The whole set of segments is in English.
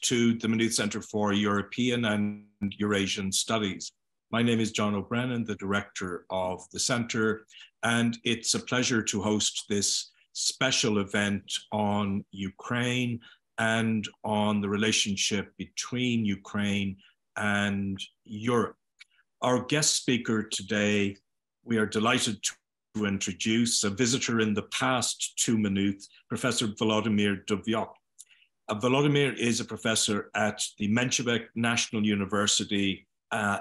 to the Maynooth Centre for European and Eurasian Studies. My name is John O'Brennan, the director of the centre, and it's a pleasure to host this special event on Ukraine and on the relationship between Ukraine and Europe. Our guest speaker today, we are delighted to introduce a visitor in the past to Maynooth, Professor Volodymyr Dubovyk. Volodymyr is a professor at the Mechnikov National University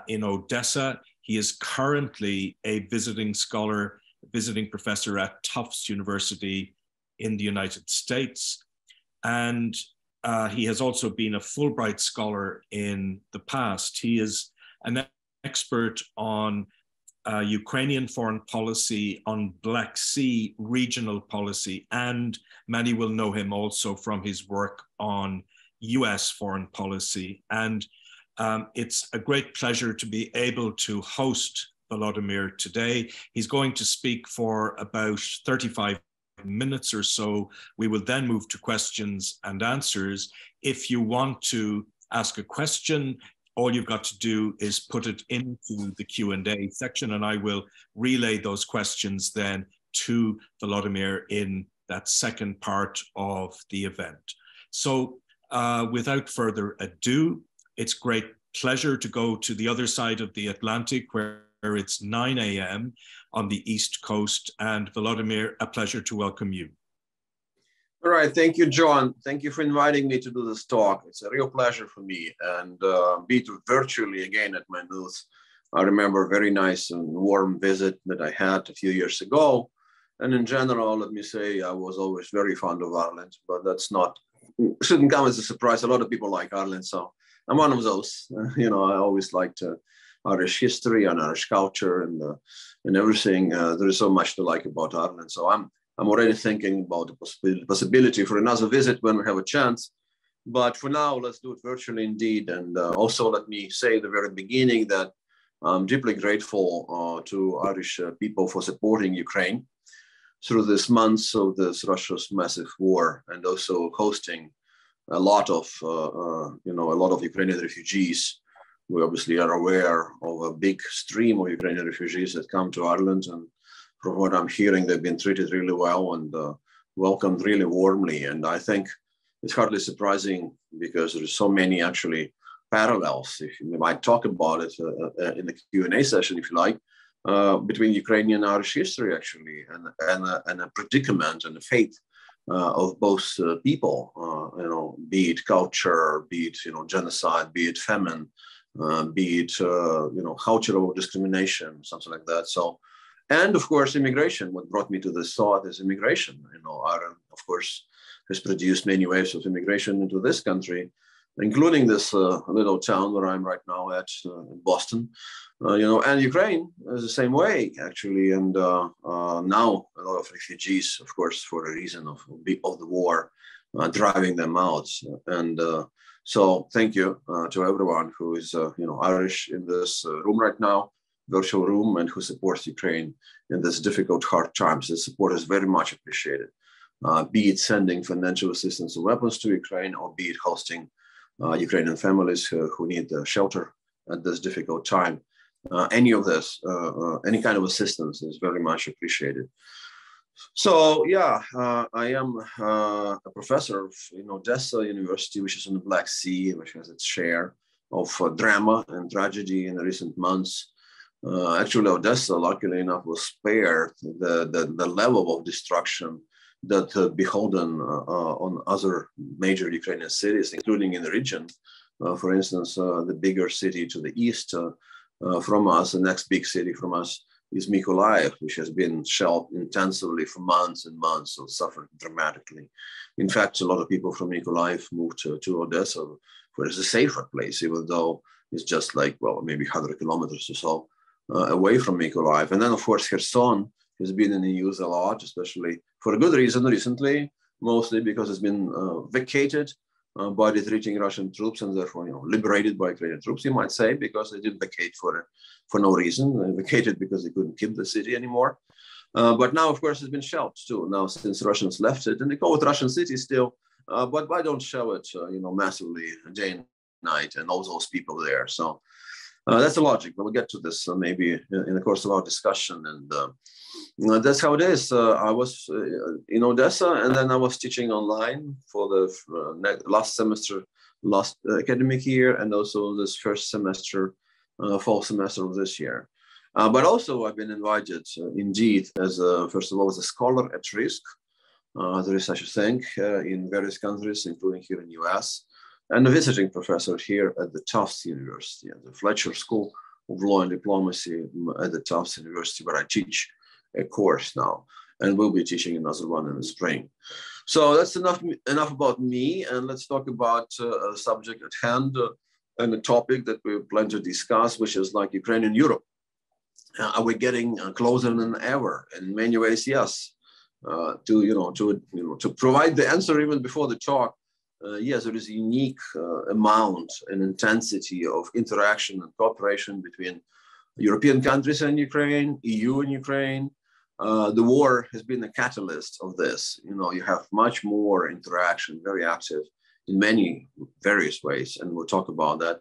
in Odessa. He is currently a visiting scholar, visiting professor at Tufts University in the United States. And he has also been a Fulbright scholar in the past. He is an expert on Ukrainian foreign policy, on Black Sea regional policy, and many will know him also from his work on US foreign policy. And it's a great pleasure to be able to host Volodymyr today. He's going to speak for about 35 minutes or so. We will then move to questions and answers. If you want to ask a question, all you've got to do is put it into the Q&A section, and I will relay those questions then to Volodymyr in that second part of the event. So without further ado, it's great pleasure to go to the other side of the Atlantic where it's 9 a.m. on the East Coast. And Volodymyr, a pleasure to welcome you. All right, thank you, John. Thank you for inviting me to do this talk. It's a real pleasure for me, and be it virtually again at Maynooth. I remember a very nice and warm visit that I had a few years ago. And in general, let me say, I was always very fond of Ireland, but that's not, shouldn't come as a surprise. A lot of people like Ireland, so I'm one of those. You know, I always liked Irish history and Irish culture and everything. There is so much to like about Ireland. So I'm already thinking about the possibility for another visit when we have a chance. But for now, let's do it virtually indeed. And also let me say at the very beginning that I'm deeply grateful to Irish people for supporting Ukraine through this months of this Russia's massive war, and also hosting a lot of Ukrainian refugees. We obviously are aware of a big stream of Ukrainian refugees that come to Ireland, and from what I'm hearing, they've been treated really well and welcomed really warmly. And I think it's hardly surprising because there's so many actually parallels, if you might talk about it in the Q&A session, if you like, between Ukrainian and Irish history actually, and a predicament and a fate of both people, be it culture, be it, genocide, be it famine, be it, cultural discrimination, something like that. So, and of course, immigration. What brought me to this thought is immigration. Ireland, of course, has produced many waves of immigration into this country, including this little town where I'm right now at, in Boston. And Ukraine is the same way, actually. And now a lot of refugees, of course, for a reason of the war, driving them out. And so thank you to everyone who is, Irish in this room right now, virtual room, and who supports Ukraine in this difficult, hard times. The support is very much appreciated, be it sending financial assistance and weapons to Ukraine, or be it hosting Ukrainian families who need shelter at this difficult time. Any of this, any kind of assistance is very much appreciated. So yeah, I am a professor in Odessa University, which is on the Black Sea, which has its share of drama and tragedy in the recent months. Actually, Odessa, luckily enough, was spared the level of destruction that beholden on other major Ukrainian cities, including in the region. For instance, the bigger city to the east from us, the next big city from us, is Mykolaiv, which has been shelled intensively for months and months, so suffered dramatically. In fact, a lot of people from Mykolaiv moved to Odessa, where it's a safer place, even though it's just like, maybe 100 kilometers or so away from Mykolaiv. And then, of course, Kherson has been in the news a lot, especially for a good reason recently, mostly because it's been vacated by retreating Russian troops, and therefore, liberated by Ukrainian troops, you might say, because they didn't vacate for no reason. They vacated because they couldn't keep the city anymore. But now, of course, it's been shelled too. Now, since Russians left it, and they call it Russian city still, but I don't show it, massively day and night and all those people there. So that's the logic, but we'll get to this maybe in the course of our discussion. And that's how it is. I was in Odessa, and then I was teaching online for the last semester, last academic year, and also this first semester, fall semester of this year. But also I've been invited, indeed, as first of all, as a scholar at risk. There is such a thing in various countries, including here in the US, and a visiting professor here at the Tufts University, at the Fletcher School of Law and Diplomacy at the Tufts University, where I teach a course now, and will be teaching another one in the spring. So that's enough about me, and let's talk about a subject at hand and a topic that we plan to discuss, which is like Ukraine and Europe. Are we getting closer than ever? In many ways, yes. To provide the answer even before the talk, yes, there is a unique amount and intensity of interaction and cooperation between European countries and Ukraine, EU and Ukraine. The war has been a catalyst of this. You have much more interaction, very active in many various ways, and we'll talk about that.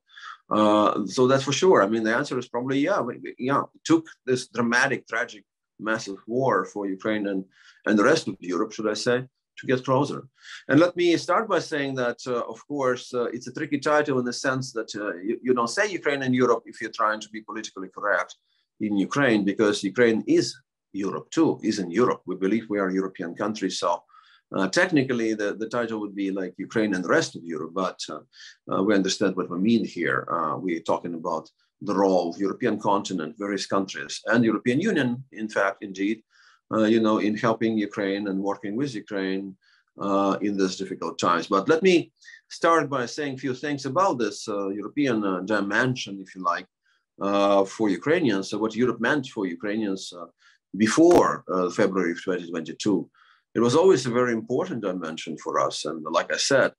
So that's for sure. I mean, the answer is probably yeah. It took this dramatic, tragic, massive war for Ukraine and the rest of Europe, should I say, to get closer. And let me start by saying that, of course, it's a tricky title in the sense that you don't say Ukraine and Europe if you're trying to be politically correct in Ukraine, because Ukraine is Europe too, is in Europe. We believe we are a European country. So technically, the title would be like Ukraine and the rest of Europe, but we understand what we mean here. We're talking about the role of European continent, various countries, and European Union, in fact, indeed, in helping Ukraine and working with Ukraine in these difficult times. But let me start by saying a few things about this European dimension, if you like, for Ukrainians. So what Europe meant for Ukrainians before February of 2022. It was always a very important dimension for us. And like I said,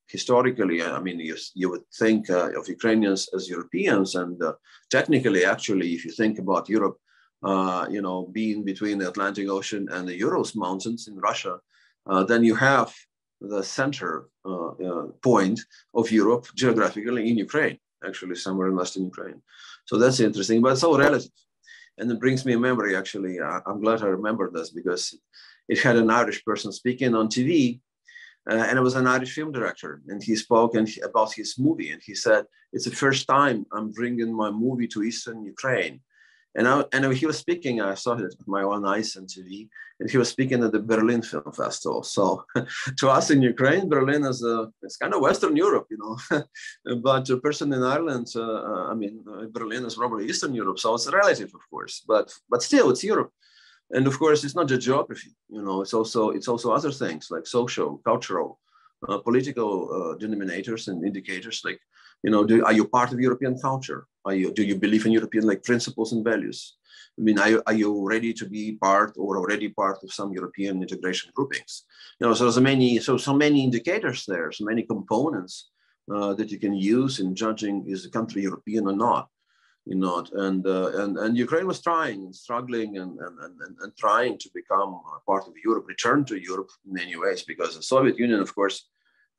historically, I mean, you would think of Ukrainians as Europeans. And technically, actually, if you think about Europe, being between the Atlantic Ocean and the Urals Mountains in Russia, then you have the center point of Europe geographically in Ukraine, actually somewhere in Western Ukraine. So that's interesting, but it's all relative. And it brings me a memory, actually. I'm glad I remember this because it had an Irish person speaking on TV, and it was an Irish film director. And he spoke about his movie. And he said, it's the first time I'm bringing my movie to Eastern Ukraine. And he was speaking, I saw it with my own eyes on TV, and he was speaking at the Berlin Film Festival. So to us in Ukraine, Berlin is it's kind of Western Europe, but a person in Ireland, Berlin is probably Eastern Europe. So it's relative, of course, but still it's Europe. And of course, it's not just geography, it's also other things like social, cultural, political denominators and indicators like, are you part of European culture? Do you believe in European principles and values? I mean, are you ready to be part or already part of some European integration groupings? So there's so many indicators there, so many components that you can use in judging is the country European or not. And Ukraine was trying and struggling and trying to become part of Europe, return to Europe in many ways, because the Soviet Union, of course,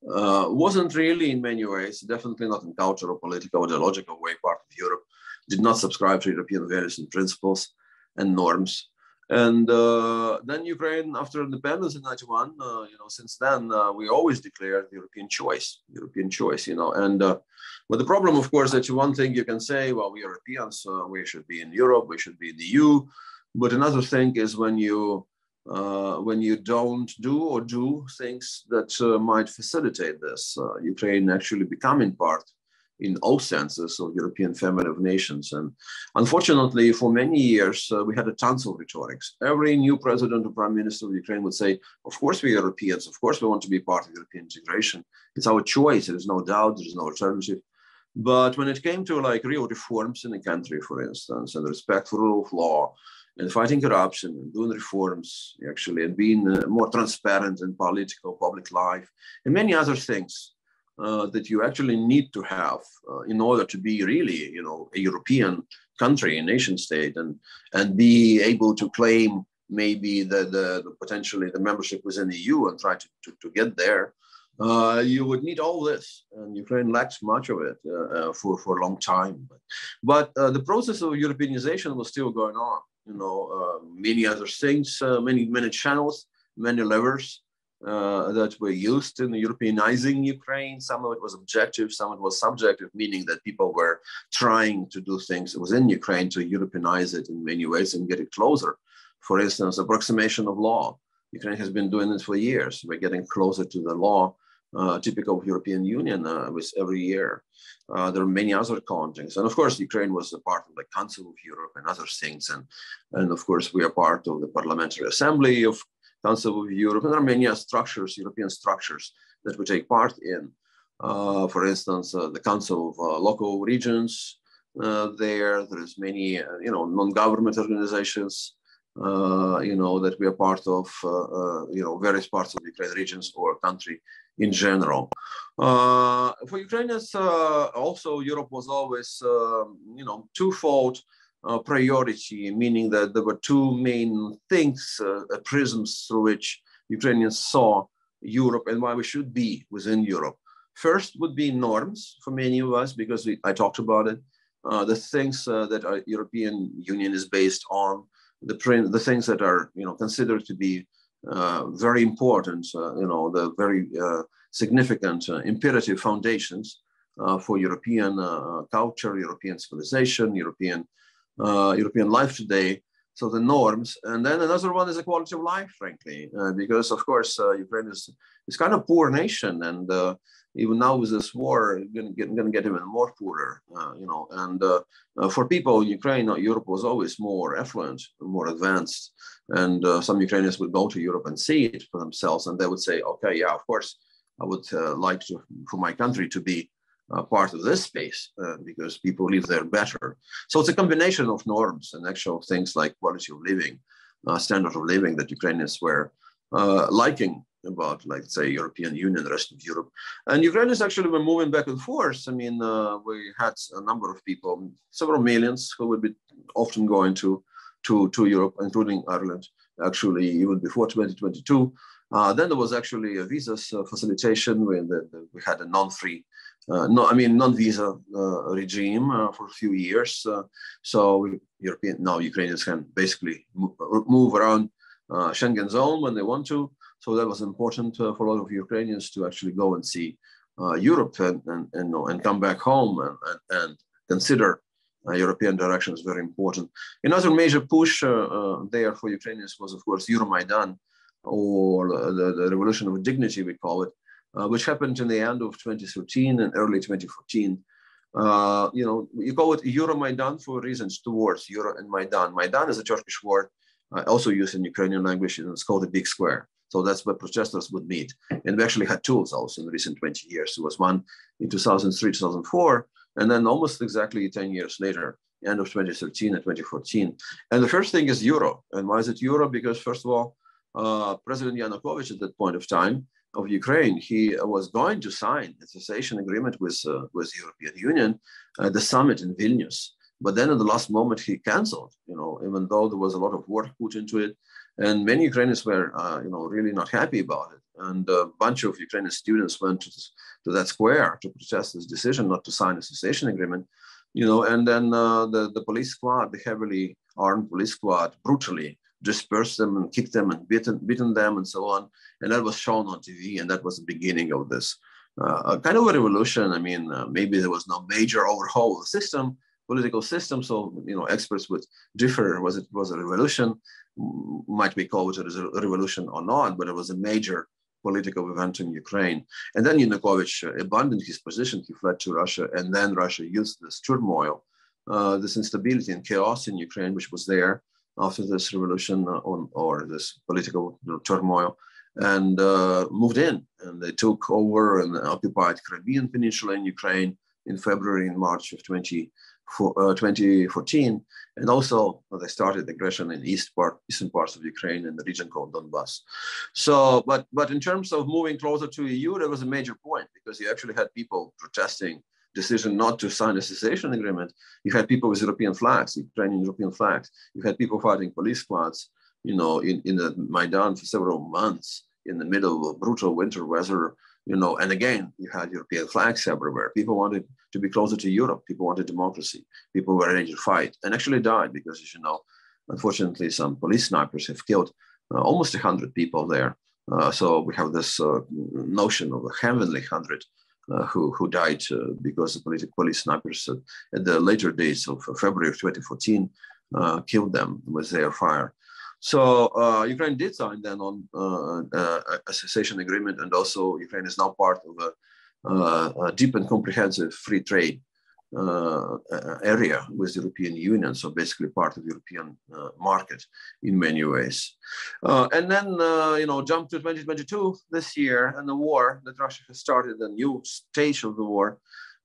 wasn't really in many ways, definitely not in cultural, political, ideological way, part of Europe, did not subscribe to European values and principles and norms. And then Ukraine, after independence in 91, since then, we always declared European choice, but the problem, of course, that one thing you can say, well, we Europeans, we should be in Europe, we should be in the EU. But another thing is when you don't do things that might facilitate this, Ukraine actually becoming part in all senses of European family of nations. And unfortunately, for many years, we had a tons of rhetorics. Every new president or prime minister of Ukraine would say, of course, we're Europeans. Of course, we want to be part of European integration. It's our choice. There's no doubt. There's no alternative. But when it came to real reforms in the country, for instance, and respect for rule of law, and fighting corruption, and doing reforms, actually, and being more transparent in political, public life, and many other things that you actually need to have in order to be really, a European country, a nation state, and be able to claim maybe the potentially the membership within the EU and try to get there. You would need all this, and Ukraine lacks much of it for a long time. But the process of Europeanization was still going on. Many other things, many channels, many levers that were used in Europeanizing Ukraine. Some of it was objective, some of it was subjective, meaning that people were trying to do things within Ukraine to Europeanize it in many ways and get it closer. For instance, approximation of law. Ukraine has been doing this for years. We're getting closer to the law, typical of European Union with every year. There are many other contexts. And of course, Ukraine was a part of the Council of Europe and other things. And of course, we are part of the Parliamentary Assembly of Council of Europe. And there are many structures, European structures that we take part in. For instance, the Council of Local Regions there's many, non-government organizations, that we are part of, various parts of the Ukraine regions or country in general. For Ukrainians, also Europe was always, twofold priority, meaning that there were two main things, prisms through which Ukrainians saw Europe and why we should be within Europe. First would be norms for many of us, because I talked about it. The things that our European Union is based on, the things that are, considered to be very important, the very significant imperative foundations for European culture, European civilization, European life today. So the norms, and then another one is the quality of life, frankly, because of course Ukraine is kind of poor nation, and even now with this war, going to get even more poorer, And for people in Ukraine, Europe was always more affluent, more advanced, and some Ukrainians would go to Europe and see it for themselves, and they would say, okay, yeah, of course, I would like for my country to be part of this space because people live there better. So it's a combination of norms and actual things like quality of living, standard of living that Ukrainians were liking about, like, say, European Union, the rest of Europe. And Ukrainians actually were moving back and forth. I mean, we had a number of people, several millions, who would be often going to Europe, including Ireland, actually, even before 2022. Then there was actually a visa facilitation when we had a non-visa regime for a few years. So Ukrainians can basically move around Schengen zone when they want to. So that was important for a lot of Ukrainians to actually go and see Europe and come back home and consider European direction is very important. Another major push there for Ukrainians was, of course, Euromaidan, or the Revolution of Dignity, we call it, which happened in the end of 2013 and early 2014. You call it Euromaidan for reasons towards Euro and Maidan. Maidan is a Turkish word, also used in Ukrainian language, and it's called a big square. So that's where protesters would meet. And we actually had two also in the recent 20 years. There was one in 2003, 2004, and then almost exactly 10 years later, end of 2013 and 2014. And the first thing is Euro. And why is it Euro? Because first of all, President Yanukovych at that point of time of Ukraine, he was going to sign a association agreement with the European Union at the summit in Vilnius. But then at the last moment, he canceled, even though there was a lot of work put into it. And many Ukrainians were, really not happy about it. And a bunch of Ukrainian students went to that square to protest this decision not to sign an association agreement, and then the police squad, the heavily armed police squad, brutally dispersed them and kicked them and beaten them and so on. And that was shown on TV, and that was the beginning of this kind of a revolution. I mean, maybe there was no major overhaul of the system, political system. So, experts would differ. Was it a revolution? Might we call it a revolution or not? But it was a major political event in Ukraine. And then Yanukovych abandoned his position. He fled to Russia. And then Russia used this turmoil, this instability and chaos in Ukraine, which was there after this revolution or this political turmoil, and moved in. And they took over and occupied Crimean Peninsula in Ukraine in February and March of 2014. And also they started aggression in eastern parts of Ukraine in the region called Donbass. So, but in terms of moving closer to EU, there was a major point, because you actually had people protesting decision not to sign a cessation agreement. You had people with European flags, Ukrainian European flags. You had people fighting police squads, in the Maidan for several months in the middle of brutal winter weather, and again, you had European flags everywhere. People wanted to be closer to Europe. People wanted democracy. People were ready to fight, and actually died because, as you know, unfortunately, some police snipers have killed almost 100 people there. So we have this notion of a heavenly 100 who died because the police snipers at the later days of February of 2014 killed them with their fire. So Ukraine did sign then on a cessation agreement, and also Ukraine is now part of a deep and comprehensive free trade area with the European Union, so basically part of the European market in many ways. And then, jump to 2022 this year, and the war that Russia has started, a new stage of the war,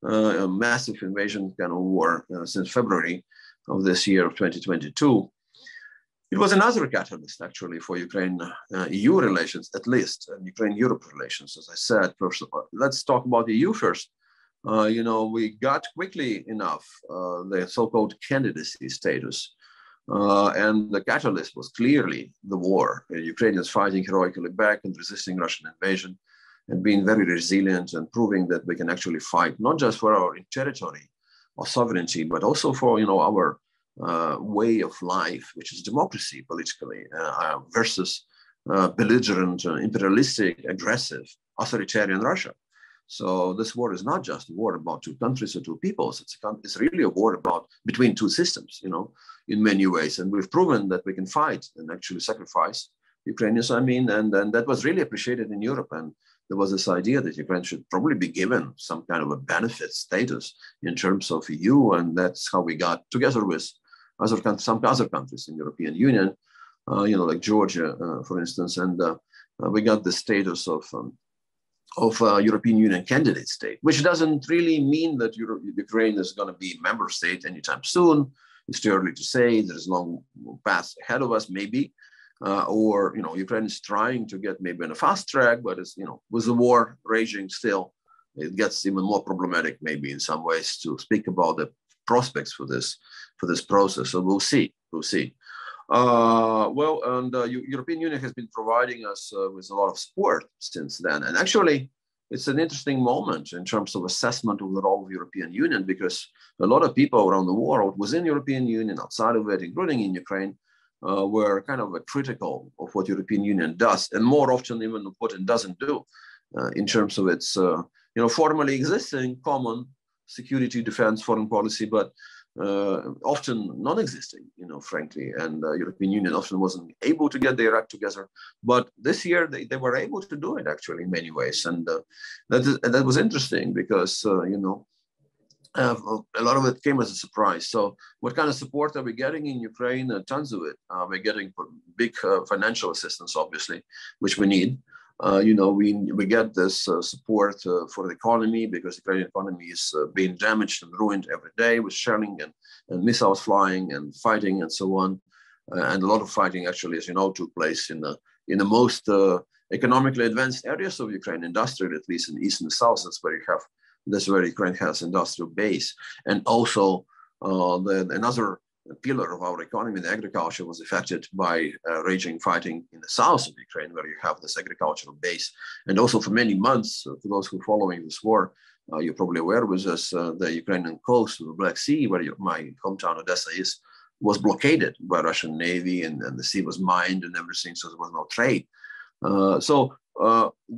a massive invasion kind of war since February of this year of 2022. It was another catalyst, actually, for Ukraine-EU relations, at least, and Ukraine-Europe relations, as I said. First of all, let's talk about the EU first. We got quickly enough the so-called candidacy status, and the catalyst was clearly the war. Ukrainians fighting heroically back and resisting Russian invasion, and being very resilient and proving that we can actually fight not just for our territory or sovereignty, but also for our way of life, which is democracy politically, versus belligerent, imperialistic, aggressive, authoritarian Russia. So this war is not just a war about two countries or two peoples. It's really a war between two systems, in many ways. And we've proven that we can fight and actually sacrifice Ukrainians, and that was really appreciated in Europe. And there was this idea that Ukraine should probably be given some kind of a benefit status in terms of EU. And that's how we got together with some other countries in the European Union, like Georgia, for instance. And we got the status of European Union candidate state, which doesn't really mean that Ukraine is going to be a member state anytime soon. It's too early to say. There's a long path ahead of us, maybe. Or Ukraine is trying to get maybe on a fast track, but it's, with the war raging still, it gets even more problematic, maybe in some ways, to speak about the prospects for this process. So we'll see. European Union has been providing us with a lot of support since then. And actually, it's an interesting moment in terms of assessment of the role of the European Union, because a lot of people around the world within the European Union, outside of it, including in Ukraine, were kind of critical of what European Union does, and more often even what it doesn't do in terms of its, formally existing common security, defense, foreign policy, but often non-existing, frankly, and European Union often wasn't able to get their act together. But this year they were able to do it, actually, in many ways, and that was interesting because a lot of it came as a surprise. So what kind of support are we getting in Ukraine? Tons of it. We're getting big financial assistance, obviously, which we need. We get this support for the economy, because the Ukrainian economy is being damaged and ruined every day with shelling and missiles flying and fighting and so on. And a lot of fighting, actually, as you know, took place in the most economically advanced areas of Ukraine, industrial, at least in the east and the south. That's where Ukraine has industrial base. And also another pillar of our economy, the agriculture, was affected by raging fighting in the south of Ukraine, where you have this agricultural base. And also for many months, for those who are following this war, you're probably aware with us, the Ukrainian coast of the Black Sea, where my hometown Odessa was blockaded by Russian Navy, and the sea was mined and everything, so there was no trade.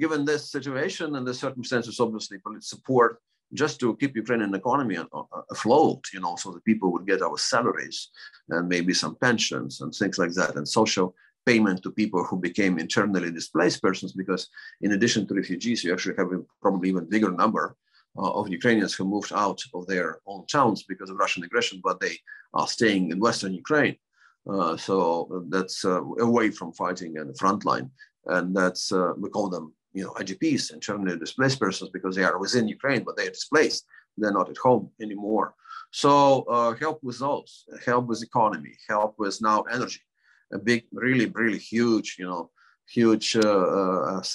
Given this situation and the circumstances, obviously, support just to keep Ukrainian economy afloat, so that people would get our salaries and maybe some pensions and things like that, and social payment to people who became internally displaced persons, because in addition to refugees, you actually have a probably even bigger number of Ukrainians who moved out of their own towns because of Russian aggression, but they are staying in Western Ukraine. So that's away from fighting and the front line. And that's, we call them, IDPs, internally displaced persons, because they are within Ukraine, but they are displaced. They're not at home anymore. So help with those, help with economy, help with now energy. A big, really, really huge, huge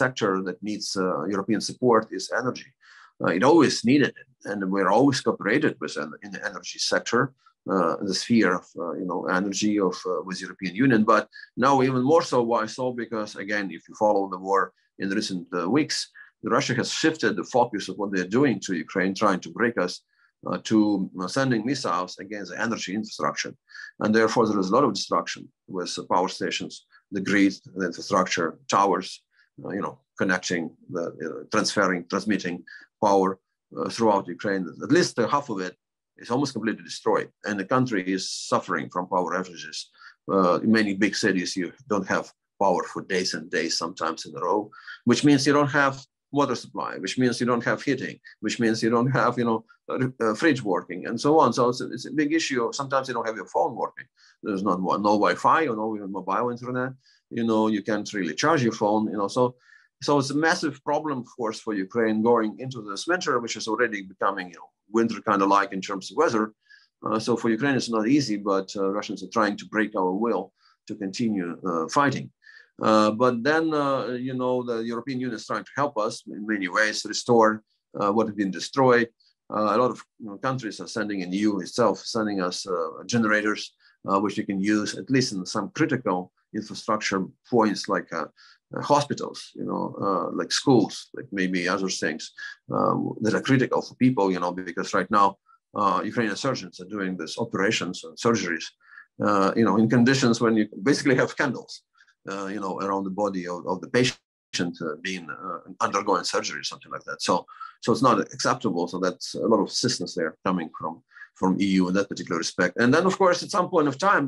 sector that needs European support is energy. It always needed it, and we're always cooperated with in the energy sector, the sphere of energy with European Union. But now even more so. Why so? Because again, if you follow the war in recent weeks, Russia has shifted the focus of what they're doing to Ukraine, trying to break us, to sending missiles against the energy infrastructure. And therefore, there is a lot of destruction with power stations, the grid, the infrastructure, towers, connecting, transmitting power throughout Ukraine. At least half of it is almost completely destroyed. And the country is suffering from power outages. In many big cities, you don't have power for days and days, sometimes in a row, which means you don't have water supply, which means you don't have heating, which means you don't have, fridge working, and so on. So it's a big issue. Sometimes you don't have your phone working. There's no Wi-Fi or no even mobile internet. You can't really charge your phone. So it's a massive problem, of course, for Ukraine going into this winter, which is already becoming, winter kind of like in terms of weather. So for Ukraine, it's not easy, but Russians are trying to break our will to continue fighting. But then, the European Union is trying to help us in many ways, restore what has been destroyed. A lot of countries are sending, in the EU itself, sending us generators, which you can use at least in some critical infrastructure points like hospitals, like schools, like maybe other things that are critical for people, because right now Ukrainian surgeons are doing these operations and surgeries, in conditions when you basically have candles, around the body of the patient being undergoing surgery or something like that. So it's not acceptable. So that's a lot of assistance there coming from EU in that particular respect. And then, of course, at some point of time,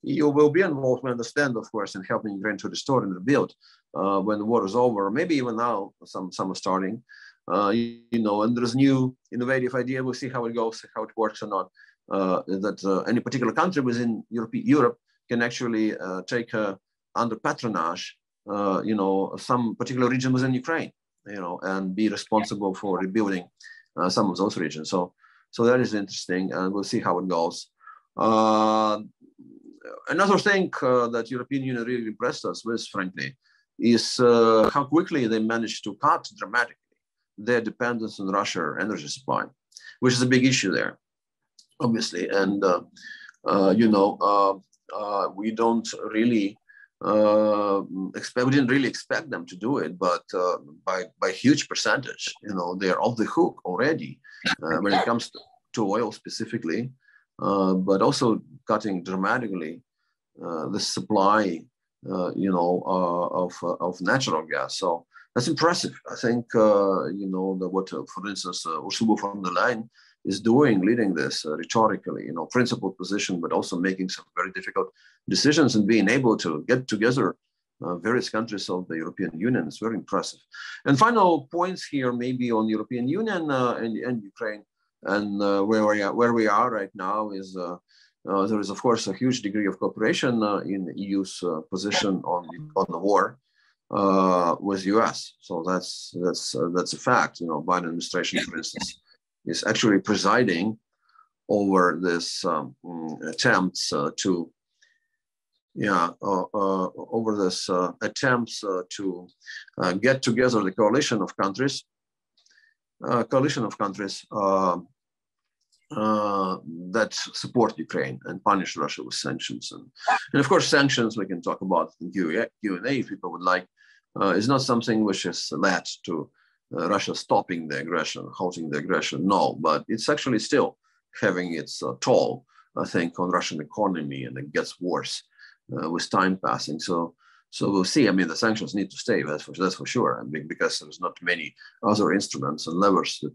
EU will be involved, we understand, of course, in helping Ukraine to restore and rebuild when the war is over. Maybe even now, some are starting, and there's new innovative idea. We'll see how it goes, how it works or not, that any particular country within Europe can actually take under patronage, some particular region within Ukraine, and be responsible for rebuilding some of those regions. So that is interesting, and we'll see how it goes. Another thing that European Union really impressed us with, frankly, is how quickly they managed to cut dramatically their dependence on Russia energy supply, which is a big issue there, obviously. And, we don't really we didn't really expect them to do it, but by huge percentage, they're off the hook already when it comes to oil specifically, but also cutting dramatically the supply, of natural gas. So that's impressive. I think, what, for instance, Ursula von der Leyen is doing, leading this rhetorically, principled position, but also making some very difficult decisions and being able to get together various countries of the European Union is very impressive. And final points here, maybe on European Union and Ukraine, and where we are right now is there is, of course, a huge degree of cooperation in the EU's position on the war with US. So that's a fact. Biden administration, for instance, is actually presiding over this attempts to get together the coalition of countries that support Ukraine and punish Russia with sanctions. And of course, sanctions we can talk about in Q&A if people would like, is not something which has led to Russia stopping the aggression, halting the aggression. No, but it's actually still having its toll, I think, on Russian economy, and it gets worse with time passing. So we'll see. I mean, the sanctions need to stay, that's for sure, because there's not many other instruments and levers that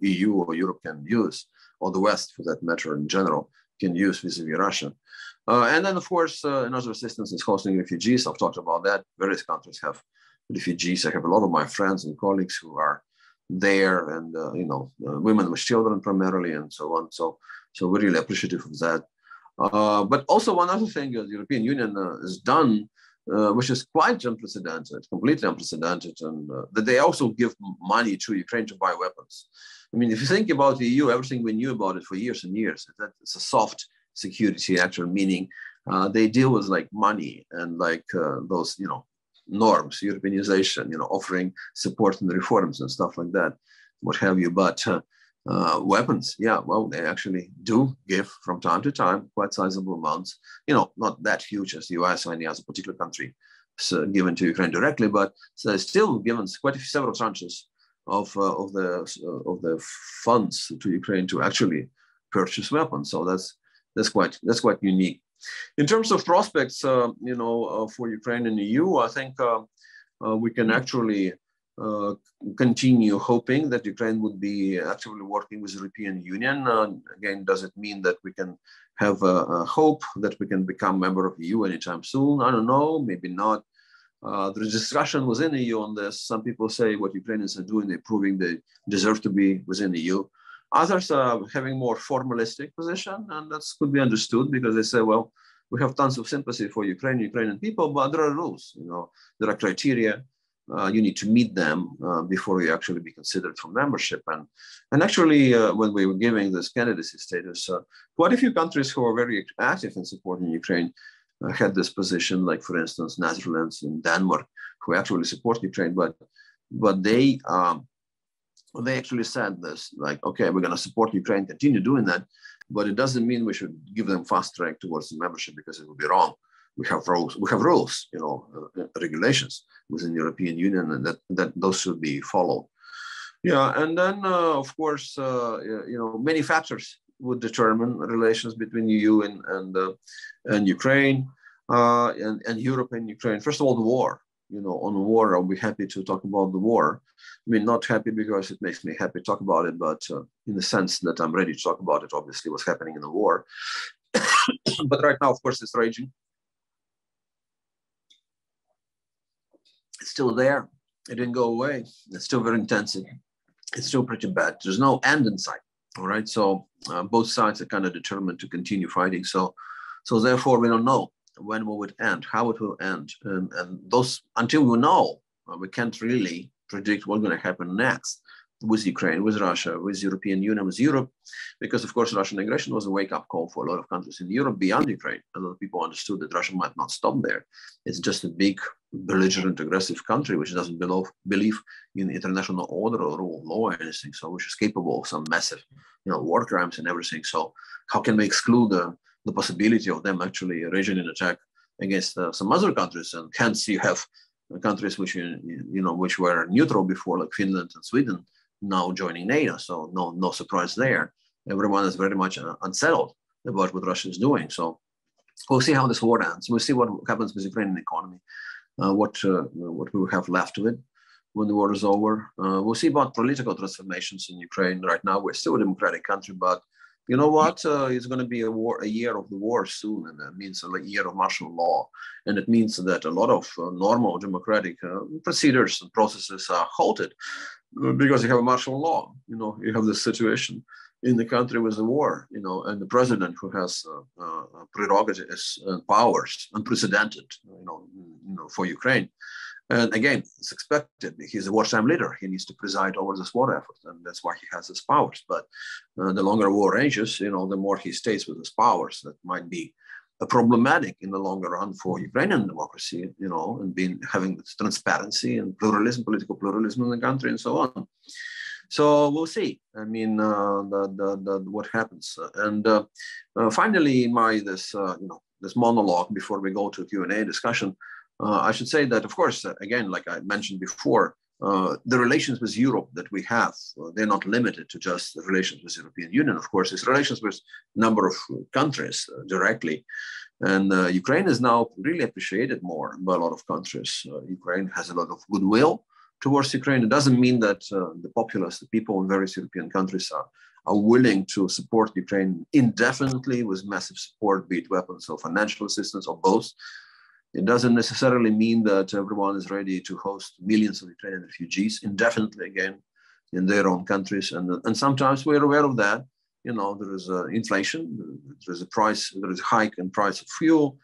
EU or Europe can use, or the West, for that matter, in general, can use vis-a-vis Russia. And then, of course, another assistance is hosting refugees. I've talked about that. Various countries have refugees. I have a lot of my friends and colleagues who are there, and women with children primarily, and so on. So we're really appreciative of that. But also one other thing the European Union has done, which is quite unprecedented, completely unprecedented, and that they also give money to Ukraine to buy weapons. I mean, if you think about the EU, everything we knew about it for years and years, that it's a soft security actor, meaning they deal with like money and like those, norms, Europeanization, offering support and reforms and stuff like that, what have you. But weapons, yeah, well, they actually do give from time to time quite sizable amounts, not that huge as the US or any other particular country given to Ukraine directly, but still given several tranches of the funds to Ukraine to actually purchase weapons. So that's quite unique. In terms of prospects, for Ukraine and EU, I think we can actually continue hoping that Ukraine would be actively working with the European Union. Again, does it mean that we can have a hope that we can become member of EU anytime soon? I don't know, maybe not. There is discussion within the EU on this. Some people say what Ukrainians are doing, they're proving they deserve to be within the EU. Others are having more formalistic position, and that could be understood because they say, well, we have tons of sympathy for Ukrainian people, but there are rules, there are criteria. You need to meet them before you actually be considered for membership. And actually, when we were giving this candidacy status, quite a few countries who are very active in supporting Ukraine had this position, like for instance, Netherlands and Denmark, who actually support Ukraine, but they actually said this, like, okay, we're going to support Ukraine, continue doing that, but it doesn't mean we should give them fast track towards the membership because it would be wrong. We have rules, regulations within the European Union, and that those should be followed. Yeah, and then of course, many factors would determine relations between EU and Ukraine, and Europe and Ukraine. First of all, the war. On the war, I'll be happy to talk about the war. I mean, not happy because it makes me happy to talk about it, but in the sense that I'm ready to talk about it, obviously, what's happening in the war. But right now, of course, it's raging. It's still there. It didn't go away. It's still very intensive. It's still pretty bad. There's no end in sight. All right. So both sides are kind of determined to continue fighting. So therefore, we don't know when will it end, how it will end, and those until we know, we can't really predict what's going to happen next with Ukraine, with Russia, with European Union, with Europe, because of course Russian aggression was a wake-up call for a lot of countries in Europe beyond Ukraine. A lot of people understood that Russia might not stop there. It's just a big, belligerent, aggressive country which doesn't believe in international order or rule of law or anything. So which is capable of some massive, war crimes and everything. So how can we exclude the possibility of them actually raging an attack against some other countries? And hence you have countries which which were neutral before, like Finland and Sweden, now joining NATO. So no surprise there. Everyone is very much unsettled about what Russia is doing. So we'll see how this war ends. We'll see what happens with the Ukrainian economy, what we will have left of it when the war is over. We'll see about political transformations in Ukraine. Right now, we're still a democratic country, but you know what? It's going to be a year of the war soon, and that means a year of martial law. And it means that a lot of normal democratic procedures and processes are halted because you have a martial law. You have this situation in the country with the war, and the president who has prerogatives and powers unprecedented, for Ukraine. And again, it's expected. He's a wartime leader. He needs to preside over this war effort, and that's why he has his powers. But the longer war rages, the more he stays with his powers. That might be problematic in the longer run for Ukrainian democracy, and having transparency and pluralism, political pluralism in the country, and so on. So we'll see. I mean, what happens. And finally, this monologue before we go to Q&A discussion. I should say that, of course, again, like I mentioned before, the relations with Europe that we have, they're not limited to just the relations with the European Union. Of course, it's relations with a number of countries directly. And Ukraine is now really appreciated more by a lot of countries. Ukraine has a lot of goodwill towards Ukraine. It doesn't mean that the populace, the people in various European countries are willing to support Ukraine indefinitely with massive support, be it weapons or financial assistance or both. It doesn't necessarily mean that everyone is ready to host millions of Ukrainian refugees indefinitely again in their own countries. And sometimes we're aware of that. There is inflation, there is a hike in price of fuel,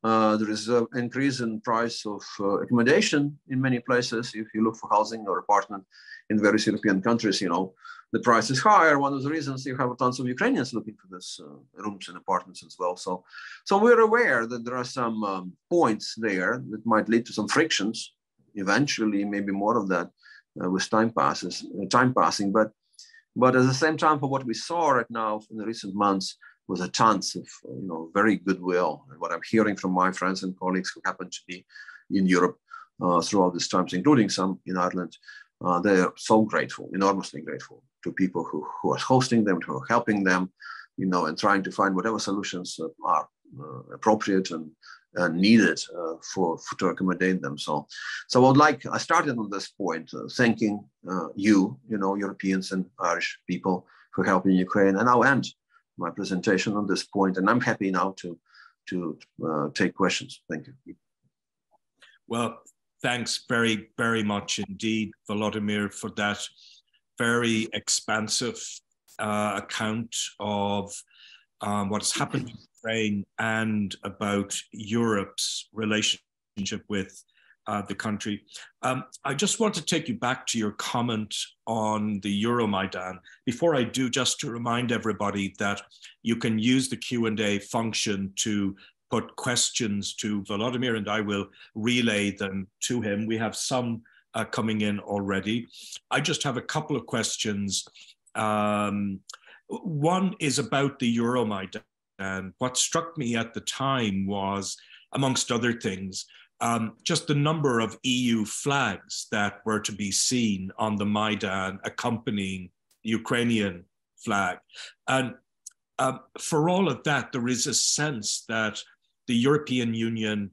there is an increase in price of accommodation in many places. If you look for housing or apartment in various European countries, the price is higher. One of the reasons you have tons of Ukrainians looking for this rooms and apartments as well. So we're aware that there are some points there that might lead to some frictions. Eventually, maybe more of that with time passing. But at the same time, for what we saw right now in the recent months, with a tons of very goodwill. And what I'm hearing from my friends and colleagues who happen to be in Europe throughout these times, including some in Ireland, they are so grateful, enormously grateful to people who are hosting them, who are helping them, and trying to find whatever solutions are appropriate and needed to accommodate them. So I started on this point, thanking Europeans and Irish people for helping Ukraine, and I'll end my presentation on this point. And I'm happy now to take questions. Thank you. Well, thanks very, very much indeed, Volodymyr, for that very expansive account of what has happened in Ukraine and about Europe's relationship with the country. I just want to take you back to your comment on the Euromaidan. Before I do, just to remind everybody that you can use the Q&A function to put questions to Volodymyr, and I will relay them to him. We have some coming in already. I just have a couple of questions. One is about the Euromaidan. And what struck me at the time was, amongst other things, just the number of EU flags that were to be seen on the Maidan accompanying the Ukrainian flag. And for all of that, there is a sense that the European Union